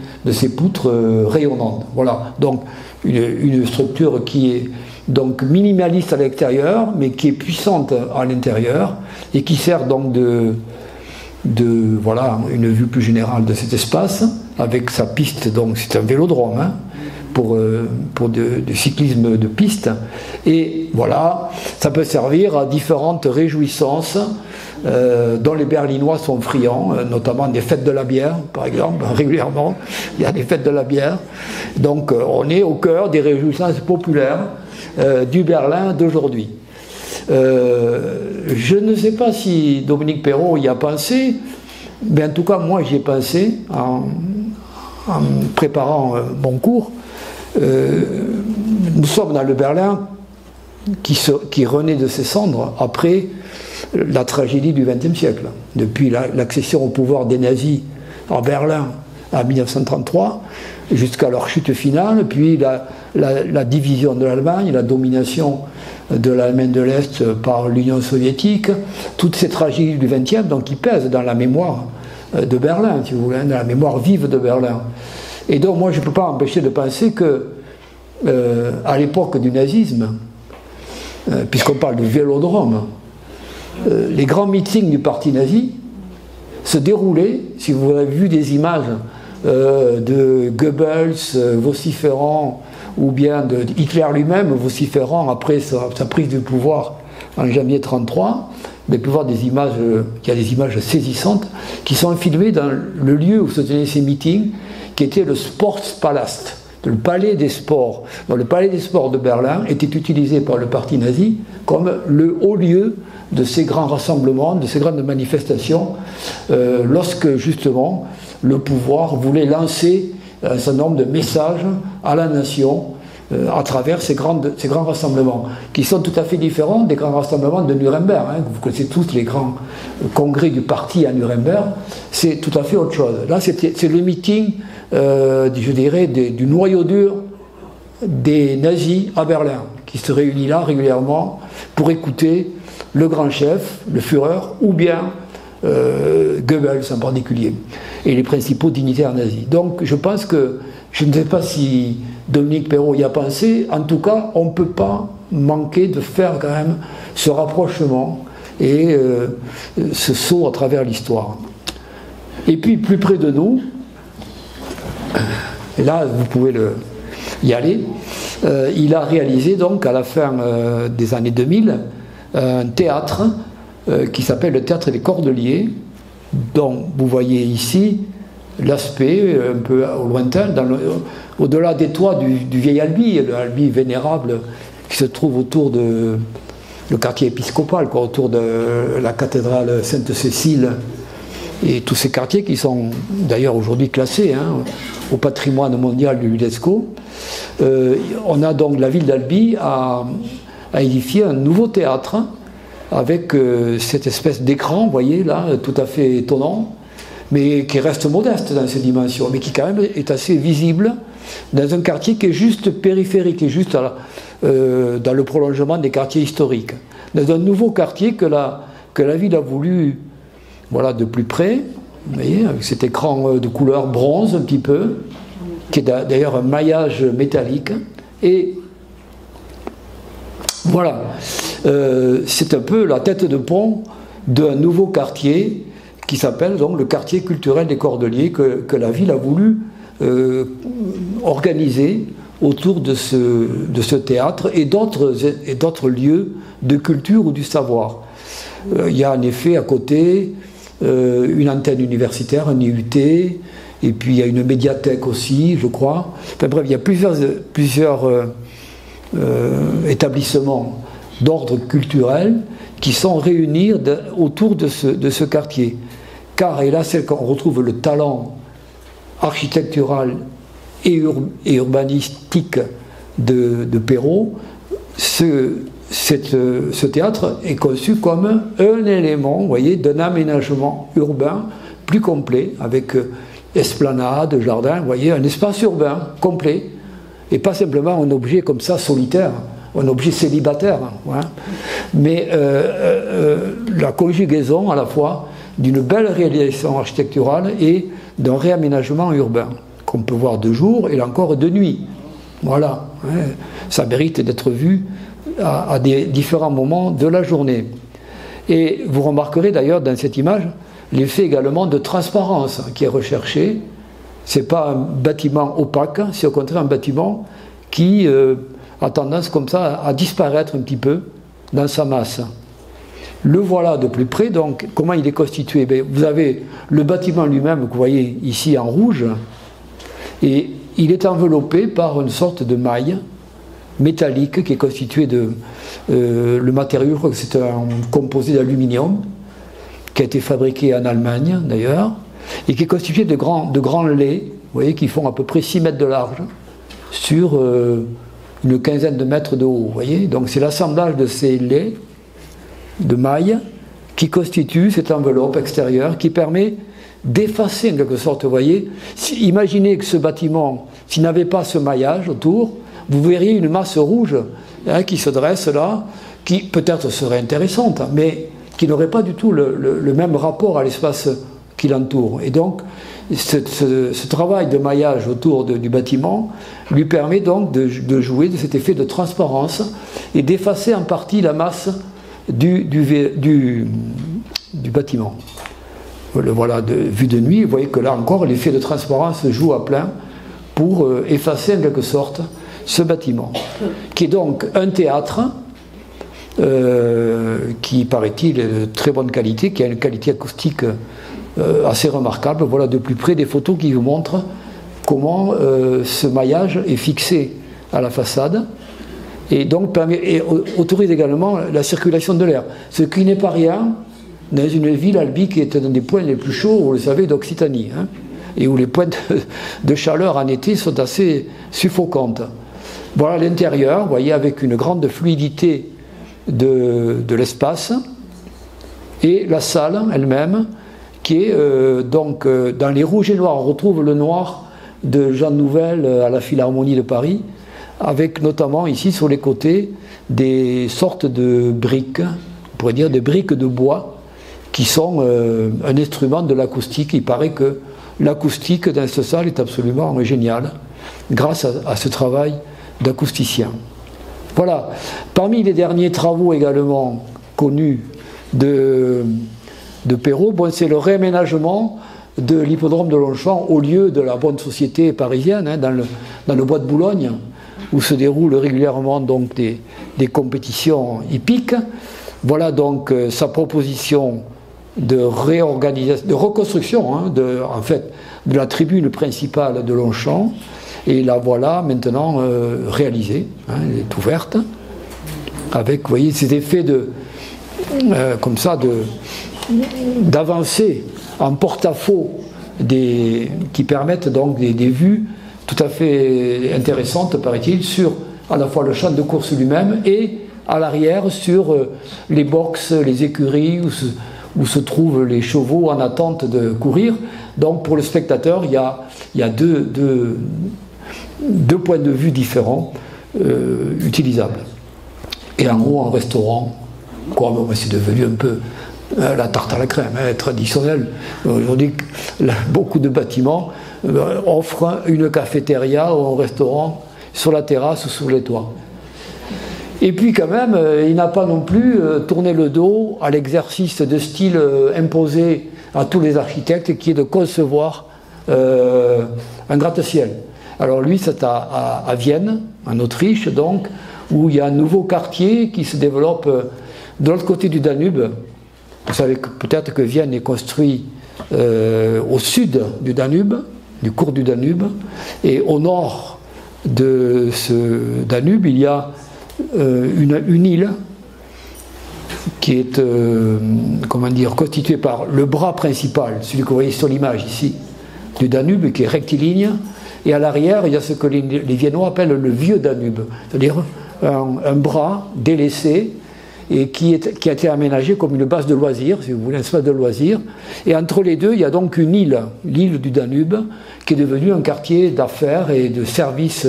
poutres rayonnantes. Voilà. Donc, une structure qui est donc minimaliste à l'extérieur, mais qui est puissante à l'intérieur, et qui sert donc de voilà, une vue plus générale de cet espace, avec sa piste, donc c'est un vélodrome, pour du cyclisme de piste. Et voilà, ça peut servir à différentes réjouissances dont les Berlinois sont friands, notamment des fêtes de la bière, par exemple, régulièrement, il y a des fêtes de la bière. Donc on est au cœur des réjouissances populaires du Berlin d'aujourd'hui. Je ne sais pas si Dominique Perrault y a pensé, mais en tout cas moi j'y ai pensé en préparant mon cours. Nous sommes dans le Berlin qui renaît de ses cendres après la tragédie du XXe siècle. Depuis l'accession au pouvoir des nazis en Berlin en 1933, jusqu'à leur chute finale, puis la division de l'Allemagne, la domination de l'Allemagne de l'Est par l'Union soviétique, toutes ces tragédies du XXe, donc qui pèsent dans la mémoire de Berlin, si vous voulez, dans la mémoire vive de Berlin. Et donc moi je ne peux pas empêcher de penser que à l'époque du nazisme, puisqu'on parle du vélodrome, les grands meetings du parti nazi se déroulaient, si vous avez vu des images de Goebbels vociférant, ou bien de Hitler lui-même vociférant après sa prise du pouvoir en janvier 1933, vous pouvez voir des images, il y a des images saisissantes qui sont filmées dans le lieu où se tenaient ces meetings, qui était le Sportpalast, le palais des sports. Donc, le palais des sports de Berlin était utilisé par le parti nazi comme le haut lieu de ces grands rassemblements, de ces grandes manifestations, lorsque justement le pouvoir voulait lancer un certain nombre de messages à la nation à travers ces grands rassemblements, qui sont tout à fait différents des grands rassemblements de Nuremberg. Vous connaissez tous les grands congrès du parti à Nuremberg, c'est tout à fait autre chose. Là, c'est le meeting, je dirais, du noyau dur des nazis à Berlin, qui se réunit là régulièrement pour écouter le grand chef, le Führer, ou bien Goebbels en particulier, et les principaux dignitaires nazis. Donc je pense que, je ne sais pas si Dominique Perrault y a pensé, en tout cas on ne peut pas manquer de faire quand même ce rapprochement et ce saut à travers l'histoire. Et puis plus près de nous, et là vous pouvez y aller, il a réalisé donc à la fin des années 2000 un théâtre qui s'appelle le Théâtre des Cordeliers, dont vous voyez ici l'aspect un peu au lointain, au-delà des toits du vieil Albi, le Albi vénérable qui se trouve autour de le quartier épiscopal, quoi, autour de la cathédrale Sainte-Cécile, et tous ces quartiers qui sont d'ailleurs aujourd'hui classés au patrimoine mondial de l'UNESCO. On a donc, la ville d'Albi a édifié un nouveau théâtre avec cette espèce d'écran, vous voyez là, tout à fait étonnant, mais qui reste modeste dans ses dimensions, mais qui quand même est assez visible dans un quartier qui est juste périphérique, qui est juste dans le prolongement des quartiers historiques, dans un nouveau quartier que la ville a voulu, voilà, de plus près, vous voyez, avec cet écran de couleur bronze un petit peu, qui est d'ailleurs un maillage métallique, et voilà, c'est un peu la tête de pont d'un nouveau quartier qui s'appelle donc le quartier culturel des Cordeliers, que la ville a voulu organiser autour de ce théâtre et d'autres lieux de culture ou du savoir. Il y a en effet à côté une antenne universitaire, un IUT, et puis il y a une médiathèque aussi, je crois. Enfin bref, il y a plusieurs établissements d'ordre culturel qui sont réunis autour de ce quartier. Car, et là c'est qu'on retrouve le talent architectural et urbanistique de Perrault, ce théâtre est conçu comme un élément, vous voyez, d'un aménagement urbain plus complet, avec esplanade, jardin, vous voyez, un espace urbain complet, et pas simplement un objet comme ça solitaire, un objet célibataire, hein, mais la conjugaison à la fois d'une belle réalisation architecturale et d'un réaménagement urbain, qu'on peut voir de jour et là encore de nuit. Voilà, hein, ça mérite d'être vu à des différents moments de la journée. Et vous remarquerez d'ailleurs dans cette image l'effet également de transparence qui est recherché. Ce n'est pas un bâtiment opaque, c'est au contraire un bâtiment qui a tendance comme ça à disparaître un petit peu dans sa masse. Le voilà de plus près, donc comment il est constitué? Vous avez le bâtiment lui-même que vous voyez ici en rouge, et il est enveloppé par une sorte de maille métallique qui est constituée de... le matériau, je crois que c'est un composé d'aluminium, qui a été fabriqué en Allemagne d'ailleurs, et qui est constitué de grands laits, vous voyez, qui font à peu près 6 mètres de large, sur une quinzaine de mètres de haut, vous voyez. Donc c'est l'assemblage de ces laits, de mailles, qui constitue cette enveloppe extérieure, qui permet d'effacer en quelque sorte, vous voyez. Imaginez que ce bâtiment, s'il n'avait pas ce maillage autour, vous verriez une masse rouge qui se dresse là, qui peut-être serait intéressante, mais qui n'aurait pas du tout le même rapport à l'espace qui l'entoure. Et donc, ce travail de maillage autour du bâtiment lui permet donc de jouer de cet effet de transparence et d'effacer en partie la masse du bâtiment. Voilà, vu de nuit, vous voyez que là encore, l'effet de transparence joue à plein pour effacer en quelque sorte ce bâtiment, qui est donc un théâtre qui, paraît-il, est de très bonne qualité, qui a une qualité acoustique assez remarquable. Voilà de plus près des photos qui vous montrent comment ce maillage est fixé à la façade et donc autorise également la circulation de l'air, ce qui n'est pas rien dans une ville, Albi, qui est un des points les plus chauds, vous le savez, d'Occitanie, hein, et où les pointes de chaleur en été sont assez suffocantes. Voilà l'intérieur, vous voyez, avec une grande fluidité de l'espace, et la salle elle-même, qui est donc dans les rouges et noirs. On retrouve le noir de Jean Nouvel à la Philharmonie de Paris, avec notamment ici sur les côtés des sortes de briques, on pourrait dire des briques de bois, qui sont un instrument de l'acoustique. Il paraît que l'acoustique dans cette salle est absolument géniale, grâce à ce travail d'acousticien. Voilà. Parmi les derniers travaux également connus de Perrault, bon, c'est le réaménagement de l'hippodrome de Longchamp au lieu de la bonne société parisienne, hein, dans le bois de Boulogne, où se déroulent régulièrement donc des compétitions hippiques. Voilà donc sa proposition de réorganisation, de reconstruction, hein, en fait, de la tribune principale de Longchamp. Et la voilà maintenant réalisée, hein, elle est ouverte, avec, vous voyez, ces effets comme ça, d'avancée en porte-à-faux qui permettent donc des vues tout à fait intéressantes, paraît-il, sur à la fois le champ de course lui-même et à l'arrière sur les boxes, les écuries où se trouvent les chevaux en attente de courir. Donc pour le spectateur, il y a deux points de vue différents utilisables. Et en haut, un restaurant, c'est devenu un peu la tarte à la crème, hein, traditionnelle. Aujourd'hui, beaucoup de bâtiments offrent une cafétéria ou un restaurant sur la terrasse ou sur les toits. Et puis quand même, il n'a pas non plus tourné le dos à l'exercice de style imposé à tous les architectes, qui est de concevoir un gratte-ciel. Alors lui, c'est à Vienne, en Autriche, donc, où il y a un nouveau quartier qui se développe de l'autre côté du Danube. Vous savez peut-être que Vienne est construit au sud du Danube, du cours du Danube, et au nord de ce Danube, il y a une île qui est constituée par le bras principal, celui que vous voyez sur l'image ici, du Danube, qui est rectiligne, et à l'arrière, il y a ce que les Viennois appellent le vieux Danube, c'est-à-dire un bras délaissé et qui a été aménagé comme une base de loisirs, si vous voulez, un espace de loisirs. Et entre les deux, il y a donc l'île du Danube, qui est devenue un quartier d'affaires et de services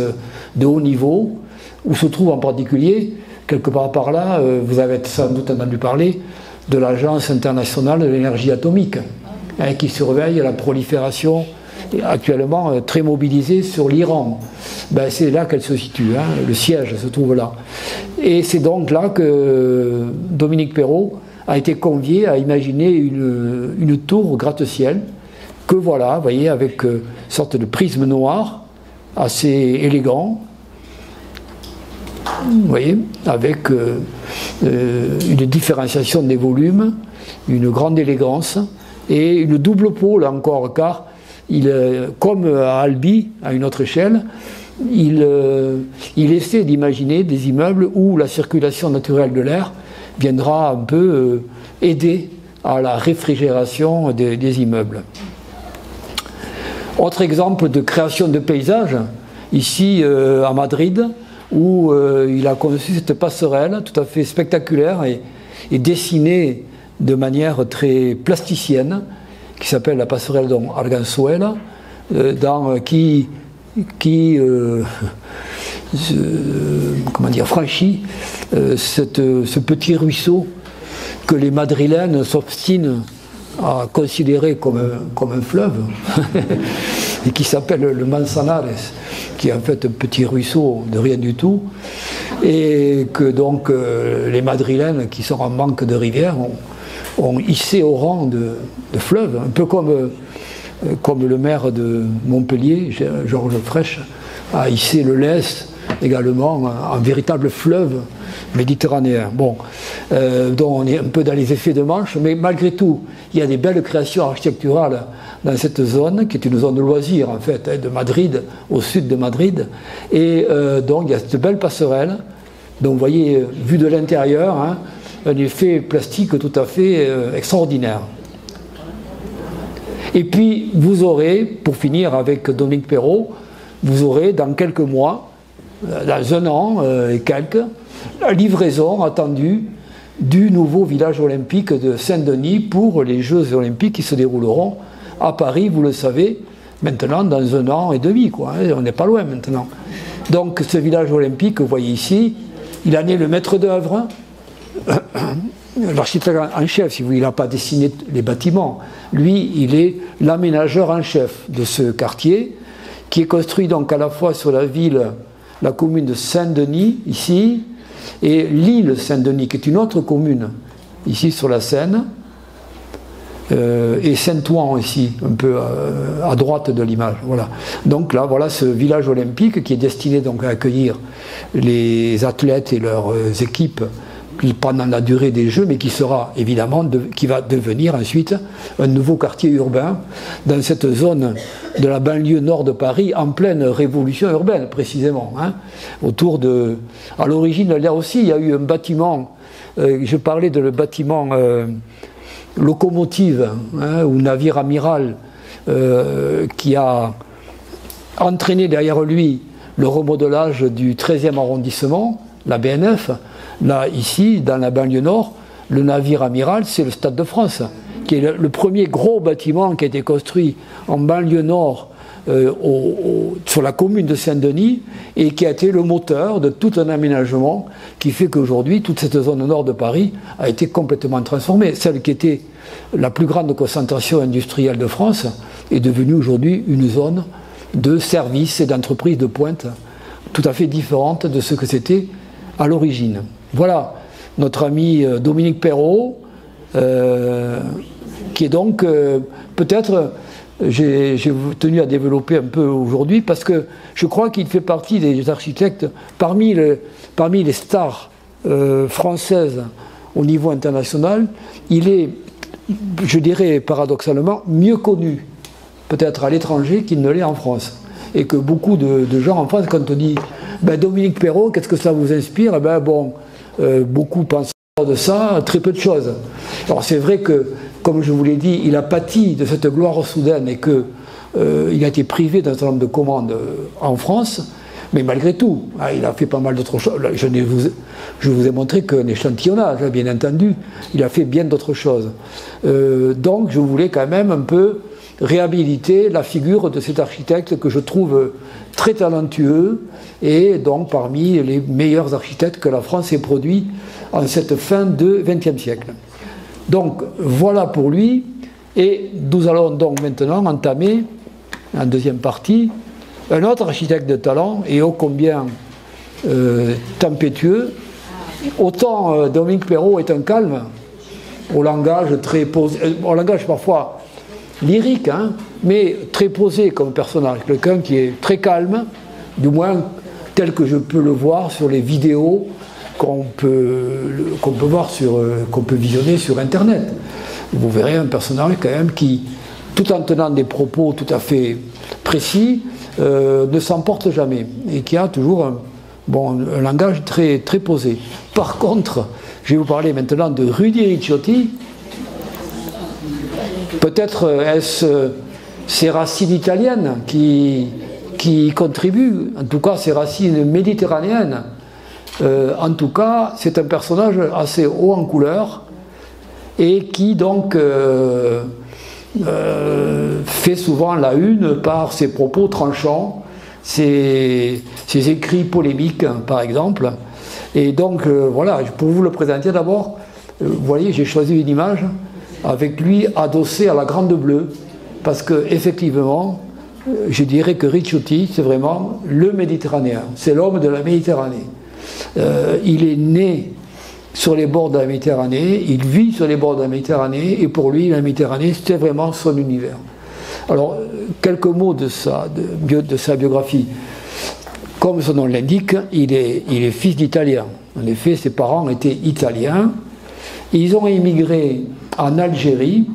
de haut niveau, où se trouve en particulier, quelque part par là, vous avez sans doute entendu parler de l'Agence internationale de l'énergie atomique, hein, qui surveille la prolifération, actuellement très mobilisée sur l'Iran. Ben, c'est là qu'elle se situe, hein, le siège se trouve là. Et c'est donc là que Dominique Perrault a été convié à imaginer une tour gratte-ciel, que voilà, vous voyez, avec une sorte de prisme noir, assez élégant, vous voyez, avec une différenciation des volumes, une grande élégance, et une double peau, là encore, car comme à Albi, à une autre échelle, il essaie d'imaginer des immeubles où la circulation naturelle de l'air viendra un peu aider à la réfrigération des immeubles. Autre exemple de création de paysage, ici à Madrid, où il a conçu cette passerelle tout à fait spectaculaire et dessinée de manière très plasticienne, qui s'appelle la passerelle d'Arganzuela, qui franchit ce petit ruisseau que les Madrilènes s'obstinent à considérer comme un fleuve, et qui s'appelle le Manzanares, qui est en fait un petit ruisseau de rien du tout, et que donc les Madrilènes, qui sont en manque de rivière, ont hissé au rang de fleuve, un peu comme le maire de Montpellier, Georges Frêche, a hissé le Lez également en véritable fleuve méditerranéen. Bon, donc on est un peu dans les effets de Manche, mais malgré tout, il y a des belles créations architecturales dans cette zone, qui est une zone de loisirs en fait, de Madrid, au sud de Madrid, et donc il y a cette belle passerelle, donc vous voyez, vu de l'intérieur, hein, un effet plastique tout à fait extraordinaire. Et puis vous aurez, pour finir avec Dominique Perrault, vous aurez dans quelques mois, dans un an et quelques, la livraison attendue du nouveau village olympique de Saint-Denis pour les Jeux olympiques qui se dérouleront à Paris, vous le savez, maintenant dans un an et demi, quoi, hein, on n'est pas loin maintenant. Donc ce village olympique, vous voyez ici, il en est le maître d'œuvre, l'architecte en chef, si vous voulez, il n'a pas dessiné les bâtiments. Lui, il est l'aménageur en chef de ce quartier, qui est construit donc à la fois sur la ville, la commune de Saint-Denis, ici, et l'île Saint-Denis, qui est une autre commune, ici sur la Seine, et Saint-Ouen ici, un peu à droite de l'image. Voilà. Donc là, voilà ce village olympique qui est destiné donc à accueillir les athlètes et leurs équipes pendant la durée des Jeux, mais qui sera évidemment, qui va devenir ensuite un nouveau quartier urbain dans cette zone de la banlieue nord de Paris, en pleine révolution urbaine précisément. Hein, autour de, à l'origine, là aussi, il y a eu un bâtiment. Je parlais de le bâtiment locomotive hein, ou navire amiral qui a entraîné derrière lui le remodelage du 13e arrondissement, la BNF. Là, ici, dans la banlieue nord, le navire amiral, c'est le Stade de France, qui est le premier gros bâtiment qui a été construit en banlieue nord sur la commune de Saint-Denis et qui a été le moteur de tout un aménagement qui fait qu'aujourd'hui, toute cette zone nord de Paris a été complètement transformée. Celle qui était la plus grande concentration industrielle de France est devenue aujourd'hui une zone de services et d'entreprises de pointe tout à fait différente de ce que c'était à l'origine. Voilà notre ami Dominique Perrault, qui est donc peut-être, j'ai tenu à développer un peu aujourd'hui, parce que je crois qu'il fait partie des architectes, parmi les stars françaises au niveau international, il est, je dirais paradoxalement, mieux connu peut-être à l'étranger qu'il ne l'est en France. Et que beaucoup de gens en France, quand on dit ben, Dominique Perrault, qu'est-ce que ça vous inspire? Eh ben, bon, beaucoup pensent de ça, très peu de choses. Alors c'est vrai que, comme je vous l'ai dit, il a pâti de cette gloire soudaine et qu'il a été privé d'un certain nombre de commandes en France, mais malgré tout, il a fait pas mal d'autres choses. Je vous ai montré qu'un échantillonnage, bien entendu, il a fait bien d'autres choses. Donc je voulais quand même un peu réhabiliter la figure de cet architecte que je trouve très talentueux et donc parmi les meilleurs architectes que la France ait produit en cette fin de XXe siècle. Donc voilà pour lui, et nous allons donc maintenant entamer, en deuxième partie, un autre architecte de talent et ô combien tempétueux. Autant Dominique Perrault est un calme, au langage très posé, au langage parfois lyrique, hein, mais très posé comme personnage, quelqu'un qui est très calme, du moins tel que je peux le voir sur les vidéos qu'on peut voir qu'on peut visionner sur Internet. Vous verrez un personnage quand même qui, tout en tenant des propos tout à fait précis, ne s'emporte jamais et qui a toujours un langage très, très posé. Par contre, je vais vous parler maintenant de Rudy Ricciotti. Peut-être est-ce ses racines italiennes qui contribuent, en tout cas ses racines méditerranéennes. En tout cas, c'est un personnage assez haut en couleur et qui donc fait souvent la une par ses propos tranchants, ses écrits polémiques par exemple. Et donc voilà, pour vous le présenter d'abord, vous voyez, j'ai choisi une image avec lui adossé à la Grande Bleue, parce que effectivement, je dirais que Ricciotti, c'est vraiment le Méditerranéen, c'est l'homme de la Méditerranée. Il est né sur les bords de la Méditerranée, il vit sur les bords de la Méditerranée, et pour lui, la Méditerranée, c'était vraiment son univers. Alors, quelques mots de sa biographie. Comme son nom l'indique, il est fils d'Italiens. En effet, ses parents étaient italiens. Ils ont émigré en Algérie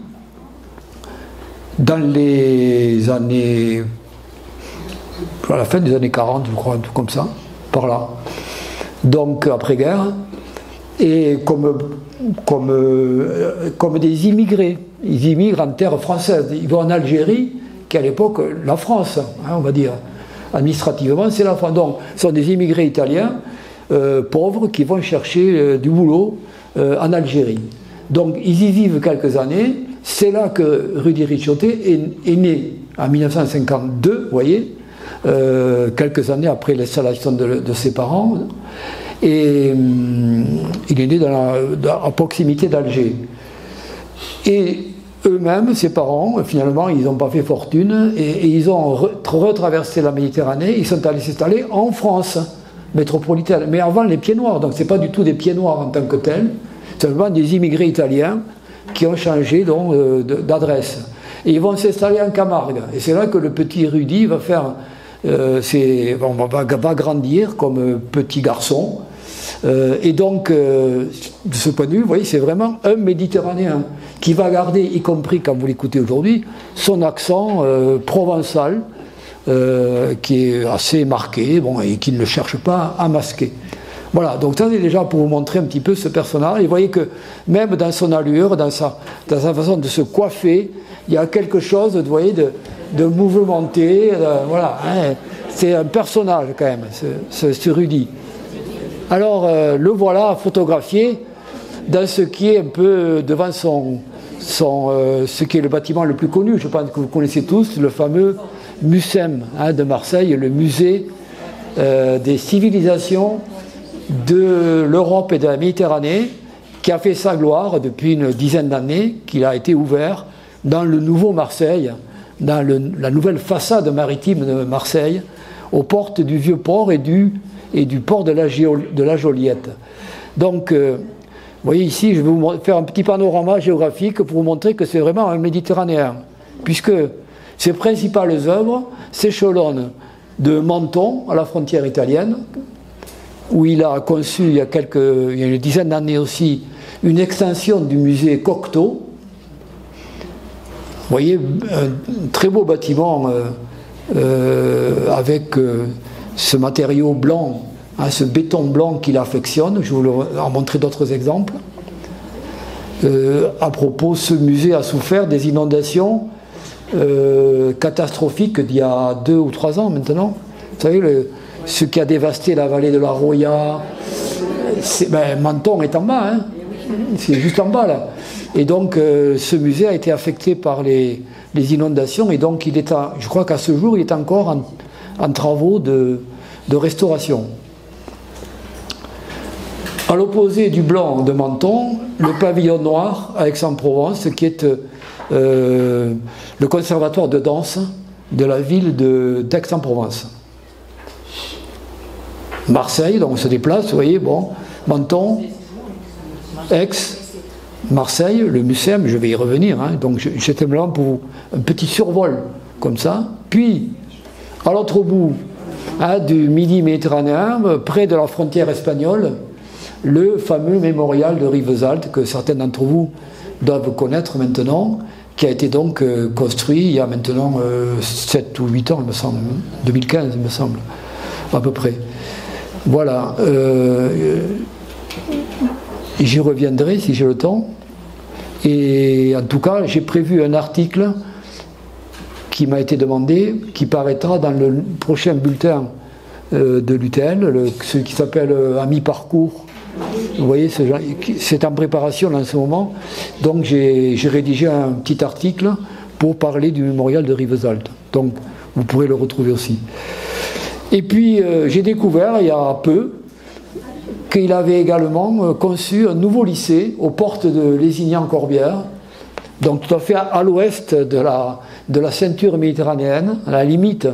dans les années, à la fin des années 40, je crois, un truc comme ça, par là. Donc après-guerre, et comme des immigrés. Ils immigrent en terre française. Ils vont en Algérie, qui à l'époque, la France, hein, on va dire. Administrativement, c'est la France. Donc, ce sont des immigrés italiens, pauvres, qui vont chercher du boulot en Algérie. Donc, ils y vivent quelques années. C'est là que Rudy Ricciotti est né, en 1952, vous voyez, quelques années après l'installation de ses parents. Et il est né à proximité d'Alger. Et eux-mêmes, ses parents, finalement, ils n'ont pas fait fortune et ils ont retraversé la Méditerranée. Ils sont allés s'installer en France métropolitaine, mais avant les pieds noirs. Donc, ce n'est pas du tout des pieds noirs en tant que tels, c'est seulement des immigrés italiens qui ont changé d'adresse. Et ils vont s'installer en Camargue. Et c'est là que le petit Rudy va faire, va grandir comme petit garçon. Et donc, de ce point de vue, vous voyez, c'est vraiment un Méditerranéen qui va garder, y compris quand vous l'écoutez aujourd'hui, son accent provençal, qui est assez marqué, et qui ne le cherche pas à masquer. Voilà, donc ça c'est déjà pour vous montrer un petit peu ce personnage. Et vous voyez que même dans son allure, dans sa façon de se coiffer, il y a quelque chose, vous voyez, de mouvementé. Voilà, hein, c'est un personnage quand même, ce Rudy. Alors, le voilà photographié dans ce qui est un peu devant ce qui est le bâtiment le plus connu, je pense que vous connaissez tous, le fameux MUSEM de Marseille, le musée des civilisations de l'Europe et de la Méditerranée, qui a fait sa gloire depuis une dizaine d'années, qu'il a été ouvert dans le nouveau Marseille, dans la nouvelle façade maritime de Marseille, aux portes du Vieux-Port et du port de la Joliette. Donc, vous voyez ici, je vais vous faire un petit panorama géographique pour vous montrer que c'est vraiment un Méditerranéen, puisque ses principales œuvres s'échelonnent de Menton à la frontière italienne, où il a conçu il y a une dizaine d'années aussi une extension du musée Cocteau. Vous voyez, un très beau bâtiment avec ce matériau blanc, ce béton blanc qu'il affectionne. Je vais vous en montrer d'autres exemples. À propos, ce musée a souffert des inondations catastrophiques d'il y a 2 ou 3 ans maintenant. Vous savez, ce qui a dévasté la vallée de la Roya, Menton est en bas, hein, c'est juste en bas là. Et donc ce musée a été affecté par les inondations, et donc je crois qu'à ce jour il est encore en travaux de restauration. À l'opposé du blanc de Menton, le pavillon noir à Aix-en-Provence, qui est le conservatoire de danse de la ville d'Aix-en-Provence. Marseille, donc on se déplace, vous voyez, Menton, Aix, Marseille, le MUSEM, je vais y revenir, hein, donc j'étais simplement pour vous un petit survol, comme ça. Puis, à l'autre bout du Midi méditerranéen, près de la frontière espagnole, le fameux mémorial de Rivesaltes, que certains d'entre vous doivent connaître maintenant, qui a été donc construit il y a maintenant 7 ou 8 ans, il me semble, 2015, il me semble, à peu près. Voilà. J'y reviendrai si j'ai le temps. Et en tout cas, j'ai prévu un article qui m'a été demandé, qui paraîtra dans le prochain bulletin de l'UTL, ce qui s'appelle à mi-parcours. Vous voyez, c'est en préparation en ce moment. Donc j'ai rédigé un petit article pour parler du mémorial de Rivesaltes. Donc vous pourrez le retrouver aussi. Et puis j'ai découvert il y a peu qu'il avait également conçu un nouveau lycée aux portes de Lézignan-Corbière, donc tout à fait à l'ouest de la ceinture méditerranéenne, à la limite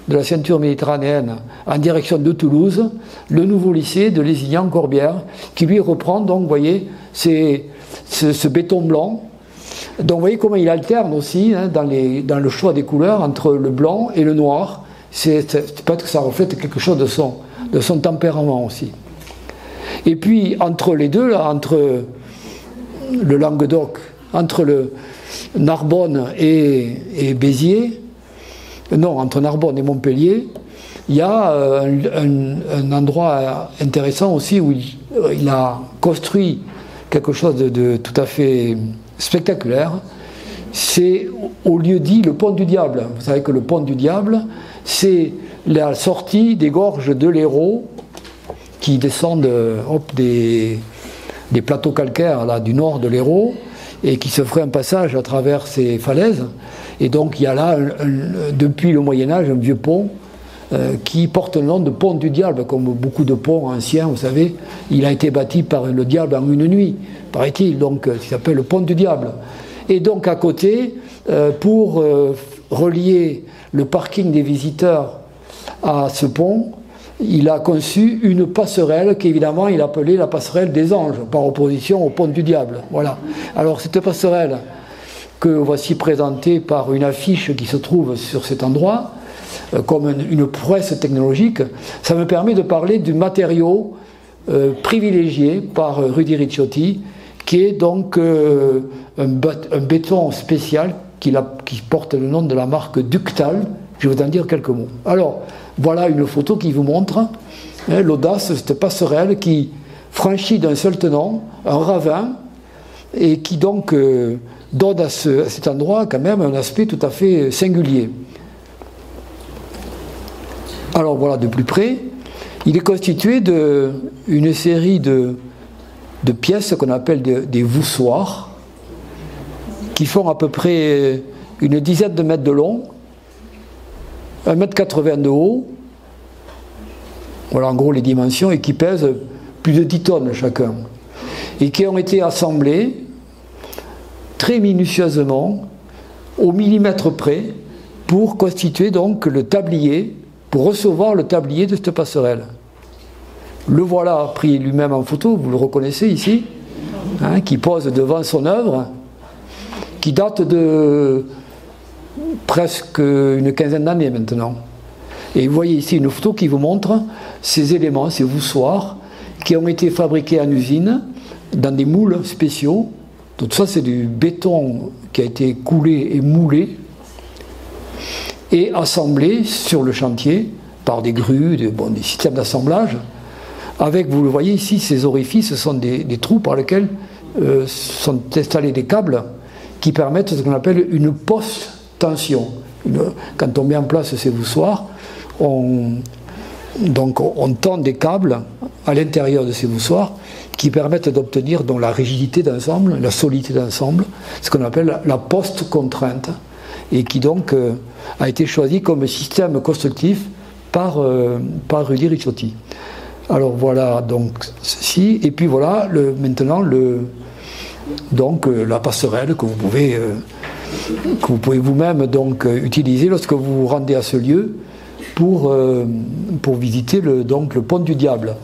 de la ceinture méditerranéenne, en direction de Toulouse, le nouveau lycée de Lézignan-Corbière, qui lui reprend, donc, vous voyez, ce béton blanc. Donc, vous voyez comment il alterne aussi hein, dans le choix des couleurs entre le blanc et le noir. Peut-être que ça reflète quelque chose de son tempérament aussi. Et puis, entre les deux, là, entre le Languedoc, entre le Narbonne et Béziers, non, entre Narbonne et Montpellier, il y a un endroit intéressant aussi où il a construit quelque chose de tout à fait spectaculaire. C'est au lieu dit le Pont du Diable. Vous savez que le Pont du Diable, c'est la sortie des gorges de l'Hérault qui descendent des plateaux calcaires là, du nord de l'Hérault et qui se ferait un passage à travers ces falaises. Et donc il y a là, depuis le Moyen-Âge, un vieux pont qui porte le nom de pont du diable, comme beaucoup de ponts anciens, vous savez. Il a été bâti par le diable en une nuit, paraît-il, donc il s'appelle le pont du diable. Et donc à côté, pour relier le parking des visiteurs à ce pont, il a conçu une passerelle qu'évidemment il appelait la passerelle des anges, par opposition au pont du diable. Voilà. Alors cette passerelle que voici présentée par une affiche qui se trouve sur cet endroit, comme une prouesse technologique, ça me permet de parler du matériau privilégié par Rudy Ricciotti, qui est donc un béton spécial qui porte le nom de la marque Ductal. Je vais vous en dire quelques mots. Alors, voilà une photo qui vous montre l'audace de cette passerelle qui franchit d'un seul tenant un ravin et qui donc donne à cet endroit quand même un aspect tout à fait singulier. Alors voilà de plus près, il est constitué d'une série de pièces qu'on appelle des voussoirs qui font à peu près une dizaine de mètres de long, 1,80 m de haut, voilà en gros les dimensions, et qui pèsent plus de 10 tonnes chacun, et qui ont été assemblés très minutieusement, au millimètre près, pour constituer donc le tablier, pour recevoir le tablier de cette passerelle. Le voilà pris lui-même en photo, vous le reconnaissez ici, hein, qui pose devant son œuvre, qui date de presque une quinzaine d'années maintenant. Et vous voyez ici une photo qui vous montre ces éléments, ces voussoirs, qui ont été fabriqués en usine, dans des moules spéciaux. Donc ça c'est du béton qui a été coulé et moulé, et assemblé sur le chantier par des grues, des systèmes d'assemblage, avec, vous le voyez ici, ces orifices, ce sont des trous par lesquels sont installés des câbles qui permettent ce qu'on appelle une post-tension. Quand on met en place ces voussoirs, on tend des câbles à l'intérieur de ces voussoirs qui permettent d'obtenir donc la rigidité d'ensemble, la solidité d'ensemble, ce qu'on appelle la post-contrainte, et qui donc a été choisi comme système constructif par Rudy Ricciotti. Alors voilà donc ceci, et puis voilà maintenant la passerelle que vous pouvez vous-même donc utiliser lorsque vous vous rendez à ce lieu pour visiter le pont du diable.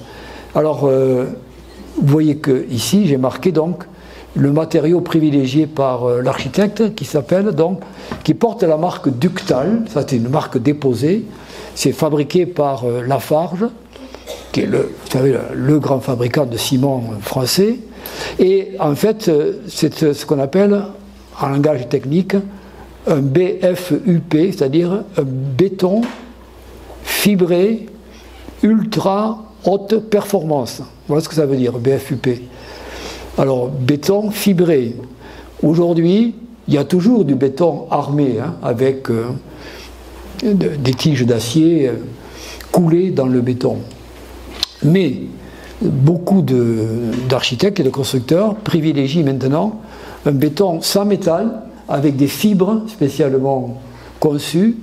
Alors vous voyez que ici j'ai marqué donc le matériau privilégié par l'architecte qui porte la marque Ductal. Ça c'est une marque déposée, c'est fabriqué par Lafarge, qui est le grand fabricant de ciment français, et en fait c'est ce qu'on appelle en langage technique un BFUP, c'est-à-dire un béton fibré ultra haute performance. Voilà ce que ça veut dire, BFUP. Alors, béton fibré. Aujourd'hui, il y a toujours du béton armé, hein, avec des tiges d'acier coulées dans le béton. Mais beaucoup d'architectes et de constructeurs privilégient maintenant un béton sans métal, avec des fibres spécialement conçues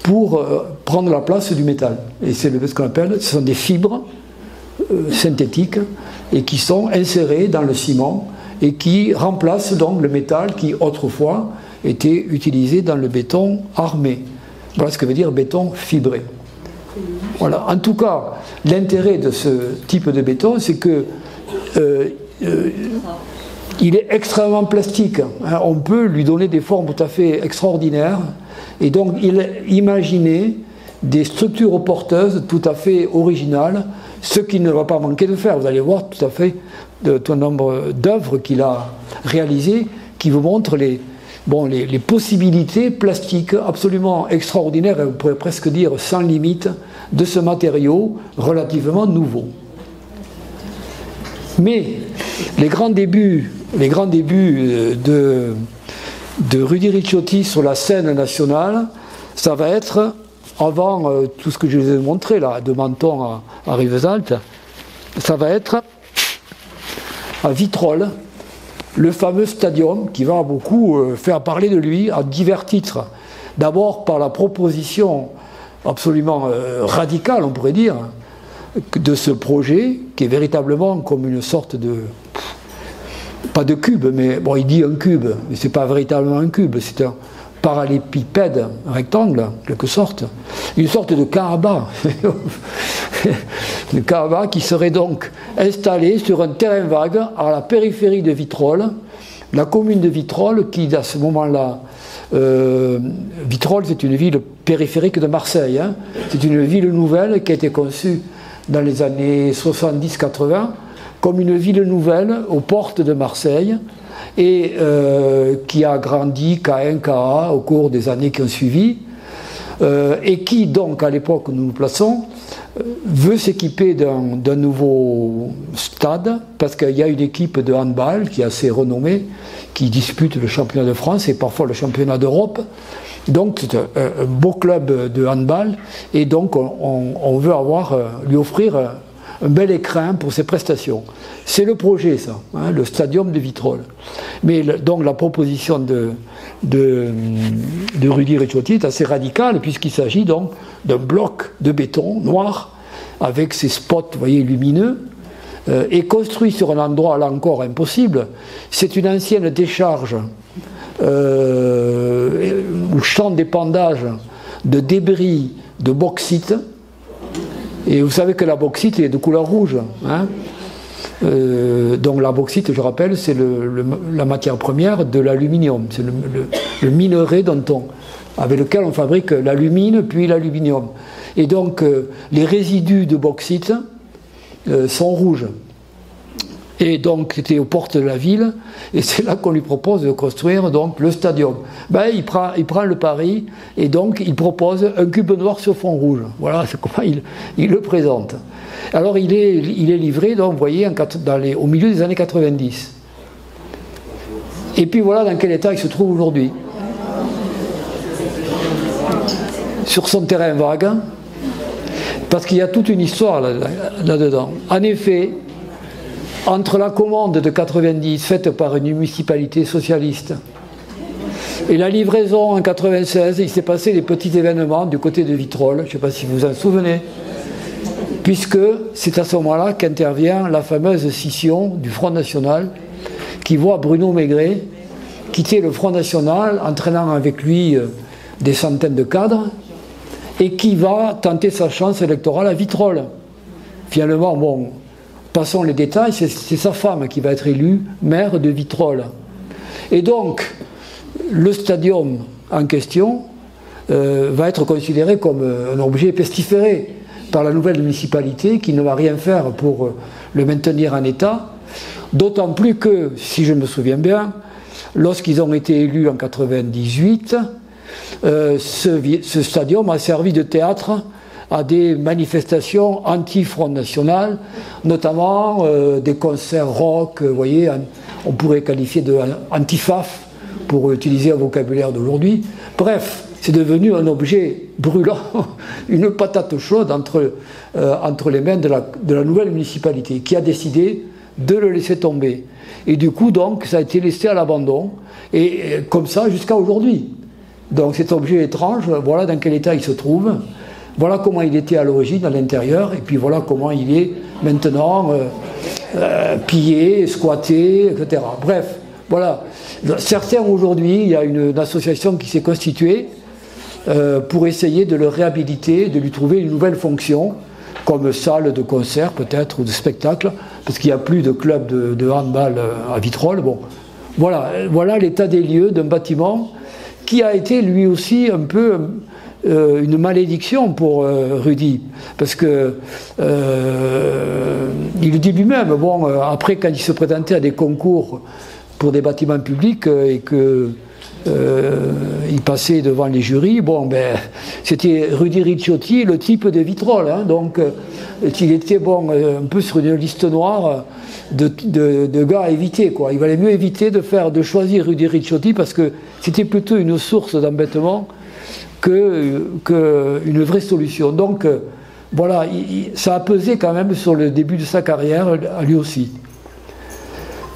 pour prendre la place du métal. Et c'est ce qu'on appelle, ce sont des fibres synthétiques et qui sont insérées dans le ciment et qui remplacent donc le métal qui autrefois était utilisé dans le béton armé. Voilà ce que veut dire béton fibré. Voilà. En tout cas, l'intérêt de ce type de béton, c'est que il est extrêmement plastique. On peut lui donner des formes tout à fait extraordinaires. Et donc, imaginez des structures porteuses tout à fait originales, ce qu'il ne va pas manquer de faire. Vous allez voir tout à fait tout un nombre d'œuvres qu'il a réalisées qui vous montrent les possibilités plastiques absolument extraordinaires, et on pourrait presque dire sans limite, de ce matériau relativement nouveau. Mais les grands débuts de Rudy Ricciotti sur la scène nationale, ça va être, avant tout ce que je vous ai montré là, de Menton à Rivesaltes, ça va être à Vitrolles, le fameux stadium qui va beaucoup faire parler de lui à divers titres. D'abord par la proposition absolument radical, on pourrait dire, de ce projet, qui est véritablement comme une sorte de... pas de cube, mais bon, il dit un cube, mais c'est pas véritablement un cube, c'est un parallépipède, un rectangle, en quelque sorte, une sorte de Kaaba, de Kaaba qui serait donc installé sur un terrain vague à la périphérie de Vitrolles, la commune de Vitrolles, qui à ce moment-là, Vitrolles c'est une ville périphérique de Marseille, hein. C'est une ville nouvelle qui a été conçue dans les années 70-80 comme une ville nouvelle aux portes de Marseille et qui a grandi K1, KA au cours des années qui ont suivi et qui donc à l'époque où nous nous plaçons veut s'équiper d'un nouveau stade parce qu'il y a une équipe de handball qui est assez renommée qui dispute le championnat de France et parfois le championnat d'Europe. Donc c'est un beau club de handball et donc on veut lui offrir un bel écrin pour ses prestations. C'est le projet ça, hein, le stadium de Vitrolles. Mais donc la proposition de Rudy Ricciotti est assez radicale puisqu'il s'agit donc d'un bloc de béton noir avec ses spots, vous voyez, lumineux et construit sur un endroit là encore impossible. C'est une ancienne décharge ou champ d'épandage de débris de bauxite. Et vous savez que la bauxite est de couleur rouge. Hein, donc la bauxite, je rappelle, c'est la matière première de l'aluminium. C'est le minerai avec lequel on fabrique l'alumine puis l'aluminium. Et donc les résidus de bauxite sont rouges. Et donc c'était aux portes de la ville, et c'est là qu'on lui propose de construire donc le stadium. Ben, il prend le pari, et donc il propose un cube noir sur fond rouge. Voilà, c'est comment il le présente. Alors il est livré, donc vous voyez, au milieu des années 90. Et puis voilà dans quel état il se trouve aujourd'hui. Sur son terrain vague, parce qu'il y a toute une histoire là-dedans. En effet, entre la commande de 90 faite par une municipalité socialiste et la livraison en 96, il s'est passé des petits événements du côté de Vitrolles, je ne sais pas si vous vous en souvenez, puisque c'est à ce moment-là qu'intervient la fameuse scission du Front National qui voit Bruno Maigret quitter le Front National, entraînant avec lui des centaines de cadres, et qui va tenter sa chance électorale à Vitrolles. Finalement, bon, passons les détails, c'est sa femme qui va être élue maire de Vitrolles. Et donc, le stadium en question va être considéré comme un objet pestiféré par la nouvelle municipalité qui ne va rien faire pour le maintenir en état. D'autant plus que, si je me souviens bien, lorsqu'ils ont été élus en 98, ce stadium a servi de théâtre à des manifestations anti-Front National, notamment des concerts rock, vous voyez, on pourrait qualifier de anti-FAF pour utiliser un vocabulaire d'aujourd'hui. Bref, c'est devenu un objet brûlant, une patate chaude entre les mains de la nouvelle municipalité qui a décidé de le laisser tomber. Et du coup, donc, ça a été laissé à l'abandon, et comme ça jusqu'à aujourd'hui. Donc cet objet étrange, voilà dans quel état il se trouve. Voilà comment il était à l'origine, à l'intérieur, et puis voilà comment il est maintenant pillé, squatté, etc. Bref, voilà. Certains aujourd'hui, il y a une association qui s'est constituée pour essayer de le réhabiliter, de lui trouver une nouvelle fonction, comme salle de concert peut-être, ou de spectacle, parce qu'il n'y a plus de club de handball à Vitrolles. Bon, voilà l'état des lieux d'un bâtiment qui a été lui aussi un peu une malédiction pour Rudy, parce que il le dit lui-même, bon, après quand il se présentait à des concours pour des bâtiments publics et que il passait devant les jurys, bon, ben, c'était Rudy Ricciotti, le type de Vitrolles, hein, donc il était bon, un peu sur une liste noire de gars à éviter, quoi. Il valait mieux éviter de choisir Rudy Ricciotti parce que c'était plutôt une source d'embêtement qu'une vraie solution. Donc voilà, ça a pesé quand même sur le début de sa carrière, à lui aussi.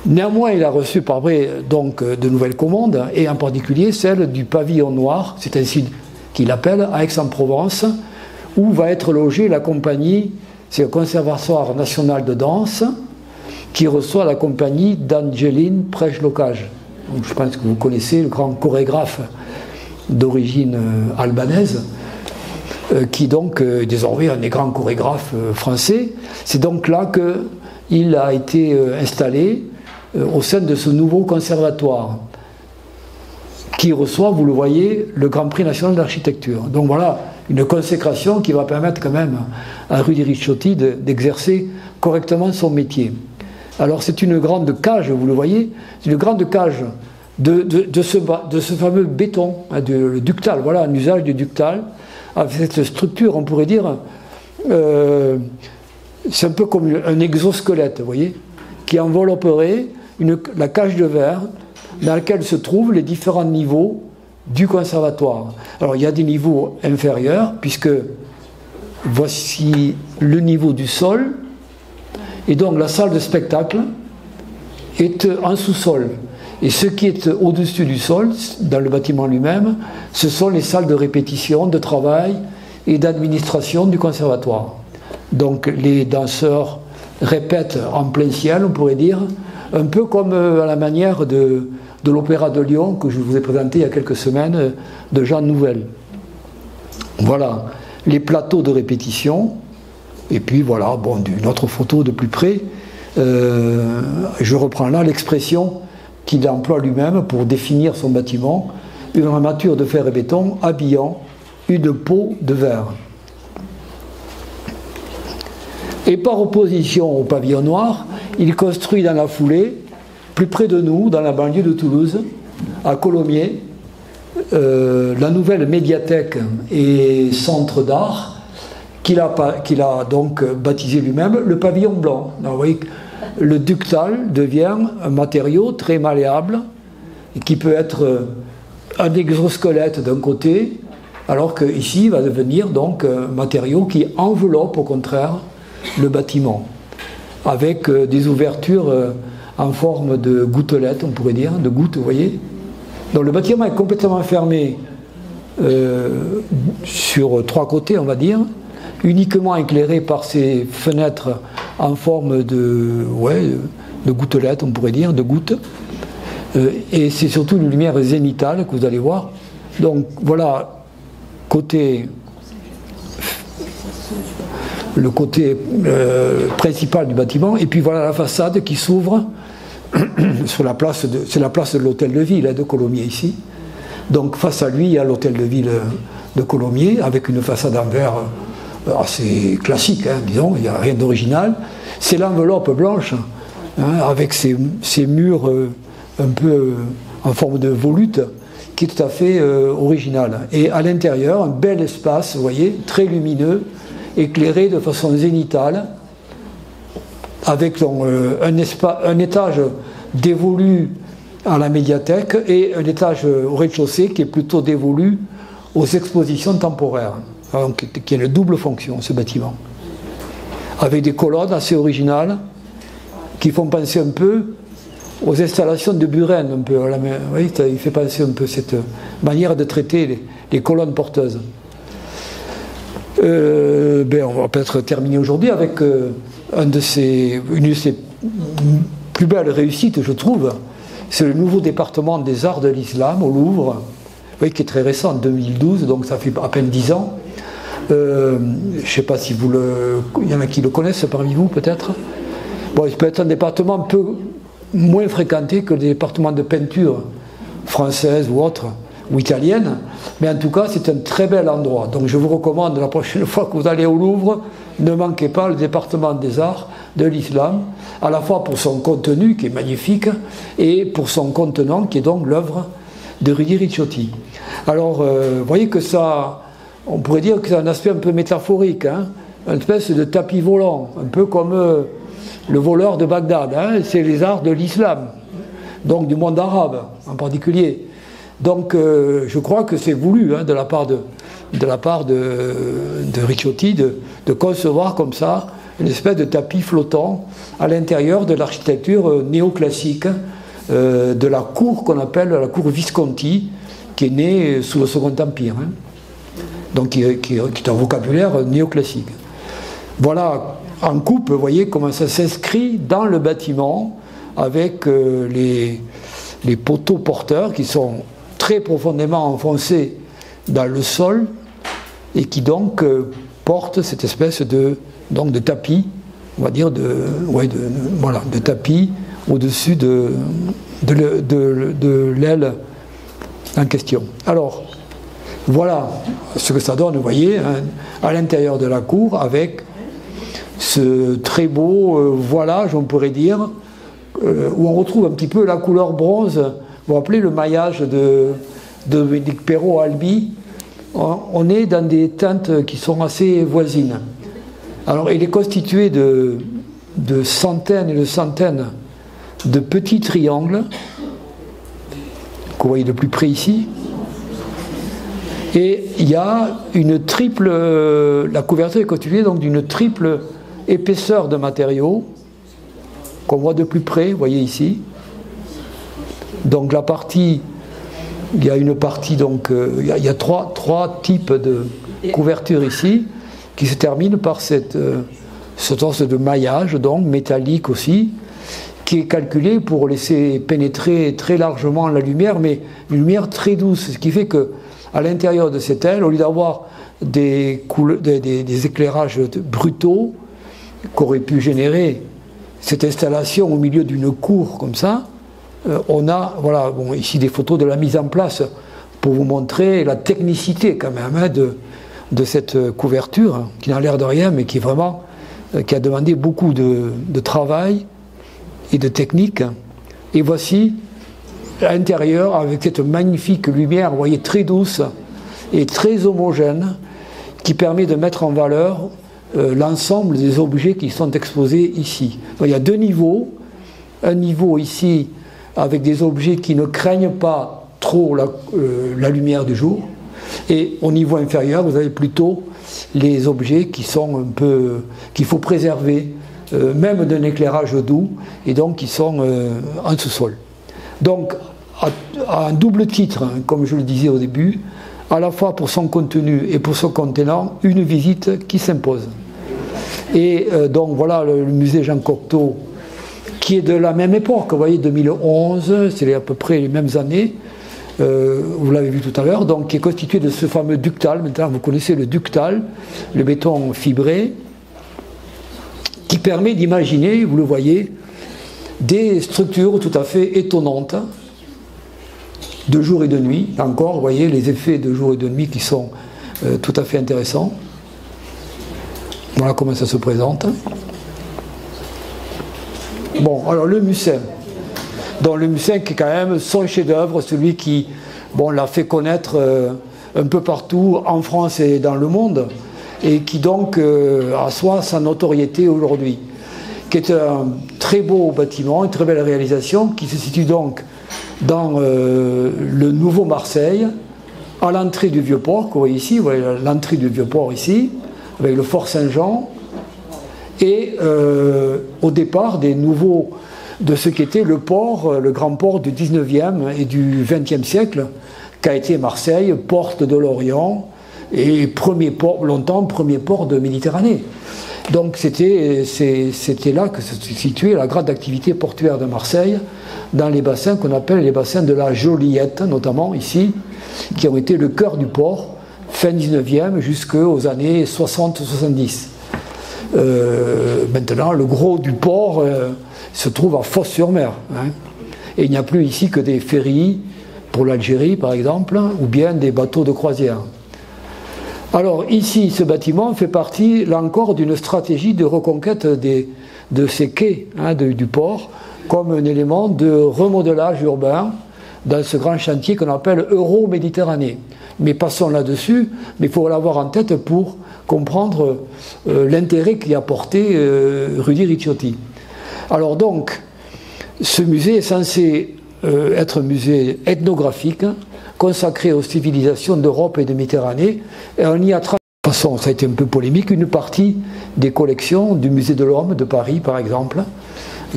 Néanmoins, il a reçu par vrai donc de nouvelles commandes, et en particulier celle du pavillon noir, c'est ainsi qu'il l'appelle, à Aix-en-Provence, où va être logée la compagnie, c'est le Conservatoire national de danse, qui reçoit la compagnie d'Angeline Prejlokaj. Je pense que vous connaissez le grand chorégraphe d'origine albanaise, qui donc est désormais un des grands chorégraphes français. C'est donc là qu'il a été installé au sein de ce nouveau conservatoire, qui reçoit, vous le voyez, le Grand Prix national d'architecture. Donc voilà, une consécration qui va permettre quand même à Rudy Ricciotti d'exercer correctement son métier. Alors c'est une grande cage, vous le voyez, c'est une grande cage de ce fameux béton, hein, le ductal, voilà un usage du ductal, avec cette structure, on pourrait dire, c'est un peu comme un exosquelette, vous voyez, qui envelopperait la cage de verre dans laquelle se trouvent les différents niveaux du conservatoire. Alors il y a des niveaux inférieurs, puisque voici le niveau du sol, et donc la salle de spectacle est en sous-sol. Et ce qui est au-dessus du sol, dans le bâtiment lui-même, ce sont les salles de répétition, de travail et d'administration du conservatoire. Donc les danseurs répètent en plein ciel, on pourrait dire, un peu comme à la manière de l'Opéra de Lyon, que je vous ai présenté il y a quelques semaines, de Jean Nouvel. Voilà, les plateaux de répétition, et puis voilà, bon, une autre photo de plus près. Je reprends là l'expression qu'il emploie lui-même pour définir son bâtiment, une armature de fer et béton habillant une peau de verre. Et par opposition au pavillon noir, il construit dans la foulée, plus près de nous, dans la banlieue de Toulouse, à Colomiers, la nouvelle médiathèque et centre d'art qu'il a donc baptisé lui-même le pavillon blanc. Alors, vous voyez, le ductal devient un matériau très malléable qui peut être un exosquelette d'un côté, alors qu'ici il va devenir donc un matériau qui enveloppe au contraire le bâtiment, avec des ouvertures en forme de gouttelettes, on pourrait dire, de gouttes, vous voyez. Donc le bâtiment est complètement fermé sur trois côtés, on va dire, uniquement éclairé par ces fenêtres en forme de gouttelettes, on pourrait dire, de gouttes. Et c'est surtout une lumière zénithale que vous allez voir. Donc voilà, le côté principal du bâtiment, et puis voilà la façade qui s'ouvre sur la place c'est la place de l'hôtel de ville de Colomiers ici. Donc face à lui, il y a l'hôtel de ville de Colomiers avec une façade en verre assez classique, hein, disons, il n'y a rien d'original. C'est l'enveloppe blanche, hein, avec ces murs un peu en forme de volute, qui est tout à fait original. Et à l'intérieur, un bel espace, vous voyez, très lumineux, éclairé de façon zénithale, avec donc, un étage dévolu à la médiathèque et un étage au rez-de-chaussée qui est plutôt dévolu aux expositions temporaires. Donc, qui a une double fonction, ce bâtiment. Avec des colonnes assez originales qui font penser un peu aux installations de Buren. Un peu, vous voyez, il fait penser un peu cette manière de traiter les colonnes porteuses. On va peut-être terminer aujourd'hui avec une de ses plus belles réussites, je trouve. C'est le nouveau département des arts de l'islam au Louvre, vous voyez, qui est très récent, en 2012, donc ça fait à peine 10 ans. Je ne sais pas si il y en a qui le connaissent parmi vous peut-être. Bon, il peut être un département un peu moins fréquenté que les départements de peinture française ou autre, ou italienne, mais en tout cas c'est un très bel endroit. Donc je vous recommande la prochaine fois que vous allez au Louvre, ne manquez pas le département des arts de l'islam, à la fois pour son contenu qui est magnifique et pour son contenant qui est donc l'œuvre de Rudy Ricciotti. Alors vous voyez que ça, on pourrait dire que c'est un aspect un peu métaphorique, hein, une espèce de tapis volant, un peu comme le voleur de Bagdad, hein, c'est les arts de l'islam, donc du monde arabe en particulier. Donc je crois que c'est voulu, hein, de la part de Ricciotti de concevoir comme ça une espèce de tapis flottant à l'intérieur de l'architecture néoclassique de la cour qu'on appelle la cour Visconti, qui est née sous le Second Empire. Hein. donc qui est un vocabulaire néoclassique. Voilà, en coupe, vous voyez comment ça s'inscrit dans le bâtiment avec les poteaux porteurs qui sont très profondément enfoncés dans le sol et qui donc portent cette espèce de tapis, on va dire, de tapis au-dessus de l'aile en question. Alors, voilà ce que ça donne, vous voyez, hein, à l'intérieur de la cour, avec ce très beau voilage, on pourrait dire, où on retrouve un petit peu la couleur bronze. Vous vous rappelez le maillage de Dominique Perrault-Alby? On est dans des teintes qui sont assez voisines. Alors, il est constitué de centaines et de centaines de petits triangles, que vous voyez de plus près ici. Et il y a une triple, la couverture est constituée donc d'une triple épaisseur de matériaux, qu'on voit de plus près, vous voyez ici. Donc la partie, il y a une partie, donc il y a trois types de couverture ici, qui se terminent par cette sorte de maillage, donc métallique aussi, qui est calculé pour laisser pénétrer très largement la lumière, mais une lumière très douce, ce qui fait que à l'intérieur de cette aile, au lieu d'avoir des éclairages brutaux qu'aurait pu générer cette installation au milieu d'une cour comme ça, on a, voilà, bon, ici des photos de la mise en place pour vous montrer la technicité quand même hein, de cette couverture, qui n'a l'air de rien, mais qui est vraiment, qui a demandé beaucoup de travail et de technique. Et voici à l'intérieur, avec cette magnifique lumière, vous voyez, très douce et très homogène, qui permet de mettre en valeur l'ensemble des objets qui sont exposés ici. Donc, il y a deux niveaux. Un niveau ici, avec des objets qui ne craignent pas trop la lumière du jour. Et au niveau inférieur, vous avez plutôt les objets qui sont un peu, qu'il faut préserver, même d'un éclairage doux, et donc qui sont en sous-sol. Donc, à un double titre, hein, comme je le disais au début, à la fois pour son contenu et pour son contenant, une visite qui s'impose. Et donc voilà le musée Jean Cocteau, qui est de la même époque, vous voyez, 2011, c'est à peu près les mêmes années, vous l'avez vu tout à l'heure, donc qui est constitué de ce fameux ductal. Maintenant vous connaissez le ductal, le béton fibré, qui permet d'imaginer, vous le voyez, des structures tout à fait étonnantes, de jour et de nuit. Encore, vous voyez les effets de jour et de nuit qui sont tout à fait intéressants. Voilà comment ça se présente. Bon, alors le Mucin. Donc le Mucin qui est quand même son chef-d'œuvre, celui qui l'a fait connaître un peu partout en France et dans le monde, et qui donc assoit sa notoriété aujourd'hui, qui est un très beau bâtiment, une très belle réalisation, qui se situe donc dans le Nouveau Marseille, à l'entrée du Vieux-Port, que vous voyez ici, vous voyez l'entrée du Vieux-Port ici, avec le Fort Saint-Jean, et au départ de ce qu'était le port, le grand port du 19e et du 20e siècle, qu'a été Marseille, porte de l'Orient, et longtemps premier port de Méditerranée. Donc c'était là que se situait la grande activité portuaire de Marseille, dans les bassins qu'on appelle les bassins de la Joliette, notamment ici, qui ont été le cœur du port, fin 19e jusqu'aux années 60-70. Maintenant, le gros du port se trouve à Fos-sur-Mer. Hein. Et il n'y a plus ici que des ferries pour l'Algérie, par exemple, ou bien des bateaux de croisière. Alors ici, ce bâtiment fait partie, là encore, d'une stratégie de reconquête de ces quais hein, du port, comme un élément de remodelage urbain dans ce grand chantier qu'on appelle Euro-Méditerranée. Mais passons là-dessus, mais il faut l'avoir en tête pour comprendre l'intérêt qu'y a porté Rudy Ricciotti. Alors donc, ce musée est censé être un musée ethnographique, consacré aux civilisations d'Europe et de Méditerranée, et on y a de toute façon, ça a été un peu polémique, une partie des collections du musée de l'Homme de Paris, par exemple,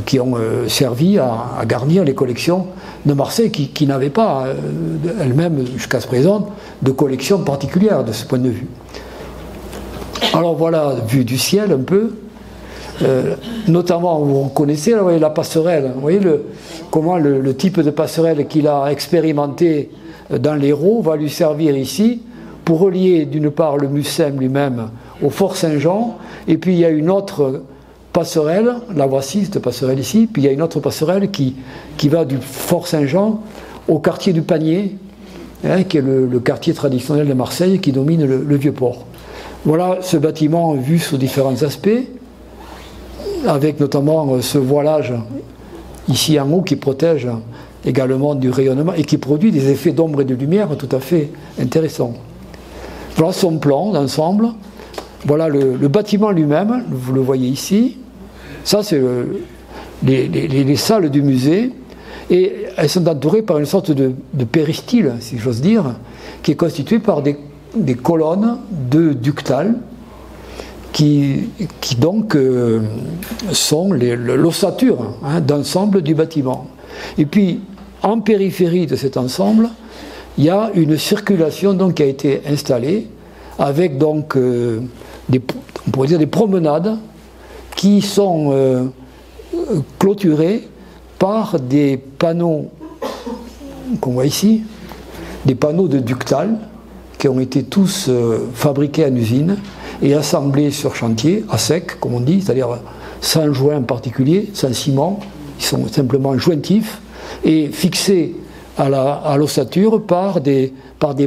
qui ont servi à garnir les collections de Marseille, qui n'avaient pas elles-mêmes, jusqu'à ce présent, de collection particulière de ce point de vue. Alors voilà, vue du ciel un peu, notamment où on connaissait, là, vous voyez, la passerelle, vous voyez comment le type de passerelle qu'il a expérimenté dans l'Hérault va lui servir ici pour relier d'une part le Mucem lui-même au Fort Saint-Jean, et puis il y a une autre passerelle, la voici cette passerelle ici, puis il y a une autre passerelle qui va du Fort Saint-Jean au quartier du Panier, hein, qui est le quartier traditionnel de Marseille qui domine le Vieux-Port. Voilà ce bâtiment vu sous différents aspects, avec notamment ce voilage ici en haut qui protège également du rayonnement et qui produit des effets d'ombre et de lumière tout à fait intéressants. Voilà son plan d'ensemble. Voilà le bâtiment lui-même, vous le voyez ici. Ça, c'est les salles du musée. Et elles sont entourées par une sorte de péristyle, si j'ose dire, qui est constitué par des colonnes de ductales qui donc sont l'ossature d'ensemble du bâtiment. Et puis, en périphérie de cet ensemble, il y a une circulation donc, qui a été installée avec donc on pourrait dire des promenades qui sont clôturées par des panneaux qu'on voit ici, des panneaux de ductales qui ont été tous fabriqués en usine et assemblés sur chantier, à sec, comme on dit, c'est-à-dire sans joint en particulier, sans ciment, ils sont simplement jointifs et fixés à l'ossature par des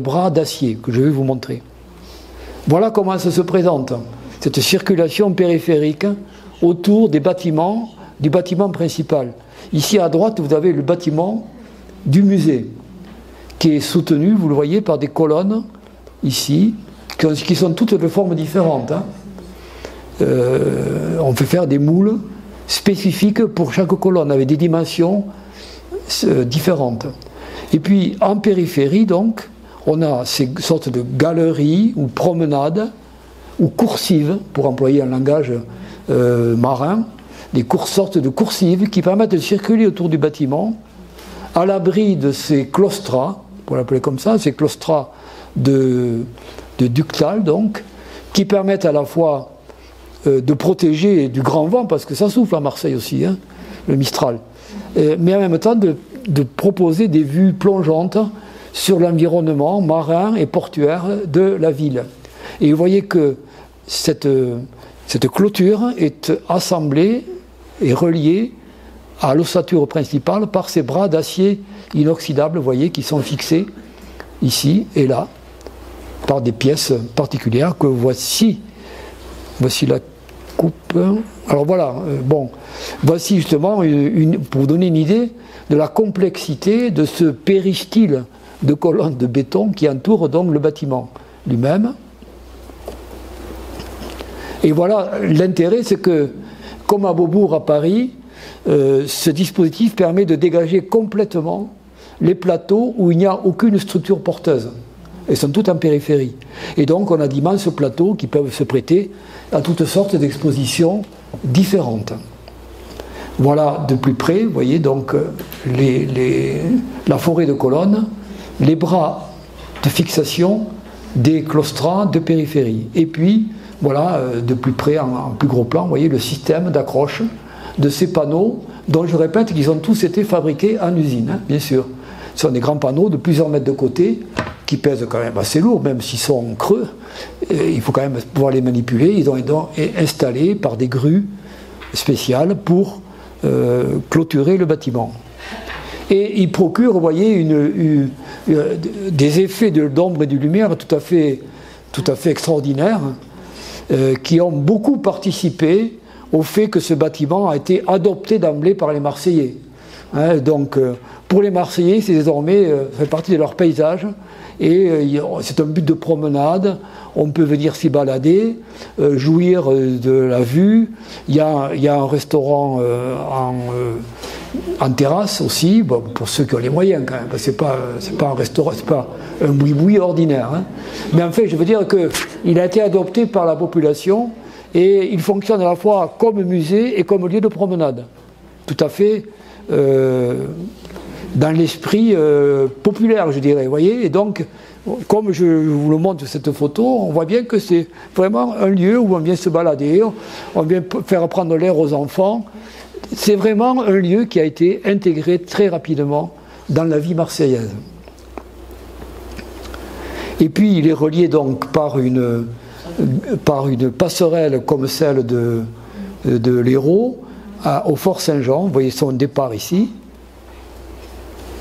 bras d'acier que je vais vous montrer. Voilà comment ça se présente, cette circulation périphérique autour des bâtiments, du bâtiment principal. Ici à droite, vous avez le bâtiment du musée, qui est soutenu, vous le voyez, par des colonnes, ici, qui sont toutes de formes différentes. On fait faire des moules spécifiques pour chaque colonne, avec des dimensions différentes. Et puis, en périphérie, donc, on a ces sortes de galeries ou promenades ou coursives, pour employer un langage marin, des sortes de coursives qui permettent de circuler autour du bâtiment à l'abri de ces claustras, pour l'appeler comme ça, ces claustras de ductales, donc, qui permettent à la fois de protéger du grand vent, parce que ça souffle à Marseille aussi, hein, le Mistral, mais en même temps de proposer des vues plongeantes sur l'environnement marin et portuaire de la ville. Et vous voyez que cette clôture est assemblée et reliée à l'ossature principale par ces bras d'acier inoxydable, vous voyez, qui sont fixés ici et là, par des pièces particulières que voici. Voici la coupe. Alors voilà, bon, voici justement, pour vous donner une idée de la complexité de ce péristyle de colonnes de béton qui entoure donc le bâtiment lui-même. Et voilà, l'intérêt, c'est que, comme à Beaubourg, à Paris, ce dispositif permet de dégager complètement les plateaux où il n'y a aucune structure porteuse. Elles sont toutes en périphérie. Et donc, on a d'immenses plateaux qui peuvent se prêter à toutes sortes d'expositions différentes. Voilà de plus près, vous voyez, donc, la forêt de colonnes, les bras de fixation des claustras de périphérie. Et puis, voilà, de plus près, en plus gros plan, vous voyez le système d'accroche de ces panneaux, dont je répète qu'ils ont tous été fabriqués en usine, hein, bien sûr. Ce sont des grands panneaux de plusieurs mètres de côté, qui pèsent quand même assez lourd, même s'ils sont creux. Il faut quand même pouvoir les manipuler. Ils ont été installés par des grues spéciales pour clôturer le bâtiment. Et ils procurent, vous voyez, des effets d'ombre et de lumière tout à fait extraordinaires, qui ont beaucoup participé au fait que ce bâtiment a été adopté d'emblée par les Marseillais. Hein, donc, pour les Marseillais, c'est désormais ça fait partie de leur paysage, et c'est un but de promenade. On peut venir s'y balader, jouir de la vue. Il y a un restaurant en terrasse aussi, bon, pour ceux qui ont les moyens quand même. C'est pas un restaurant, c'est pas un boui-boui ordinaire. Hein. Mais en fait, je veux dire qu'il a été adopté par la population et il fonctionne à la fois comme musée et comme lieu de promenade. tout à fait dans l'esprit populaire, je dirais, vous voyez. Et donc, comme je vous le montre cette photo, on voit bien que c'est vraiment un lieu où on vient se balader, on vient faire prendre l'air aux enfants. C'est vraiment un lieu qui a été intégré très rapidement dans la vie marseillaise. Et puis il est relié donc par une passerelle comme celle de l'Hérault au Fort Saint-Jean. Vous voyez son départ ici.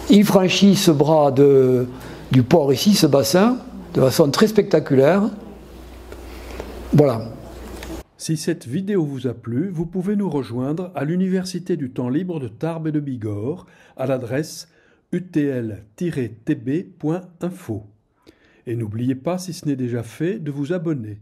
Il franchit ce bras du port ici, ce bassin, de façon très spectaculaire. Voilà. Si cette vidéo vous a plu, vous pouvez nous rejoindre à l'Université du Temps Libre de Tarbes et de Bigorre à l'adresse utl-tb.info. Et n'oubliez pas, si ce n'est déjà fait, de vous abonner.